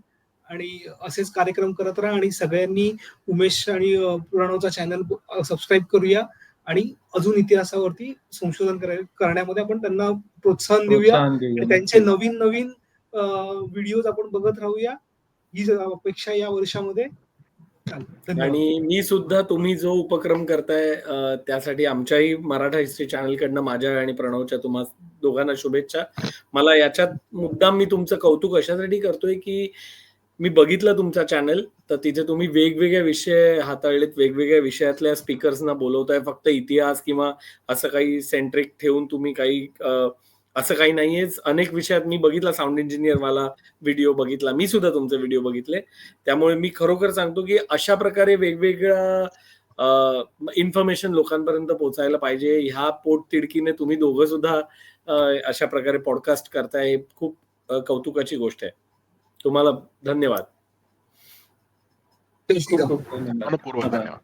Speaker 3: आणि असेच कार्यक्रम करत राहा आणि सगळ्यांनी उमेश आणि प्रणवचा चॅनल सबस्क्राईब करूया आणि अजून इतिहासावरती संशोधन करण्यामध्ये आपण त्यांना प्रोत्साहन देऊया आणि त्यांचे नवीन नवीन व्हिडिओज आपण बघत राहूया, ही अपेक्षा या वर्षामध्ये.
Speaker 4: आणि मी सुद्धा तुम्ही जो उपक्रम करताय त्यासाठी आमच्याही मराठा हिस्ट्री चॅनलकडनं माझ्या आणि प्रणवच्या तुम्हा दोघांना शुभेच्छा. मला याच्यात मुद्दाम मी तुमचं कौतुक अशासाठी करतोय की मी बघितलं तुमचा चॅनल, तर तिथे तुम्ही वेगवेगळे विषय हाताळलेत, वेगवेगळ्या विषयातल्या स्पीकर्सना बोलवताय. फक्त इतिहास किंवा असं काही सेंट्रिक ठेवून तुम्ही काही असं काही नाहीयेच. अनेक विषयात मी बघितला, साऊंड इंजिनियर वाला व्हिडिओ बघितला, मी सुद्धा तुमचे व्हिडिओ बघितले. त्यामुळे मी खरोखर सांगतो की अशा प्रकारे वेगवेगळ्या इन्फॉर्मेशन लोकांपर्यंत पोहोचायला पाहिजे. ह्या पोटतिडकीने तुम्ही दोघं सुद्धा अशा प्रकारे पॉडकास्ट करताय, हे खूप कौतुकाची गोष्ट आहे. तुम्हाला धन्यवाद.
Speaker 2: खूप खूप धन्यवाद.
Speaker 1: मनपूर्वक धन्यवाद.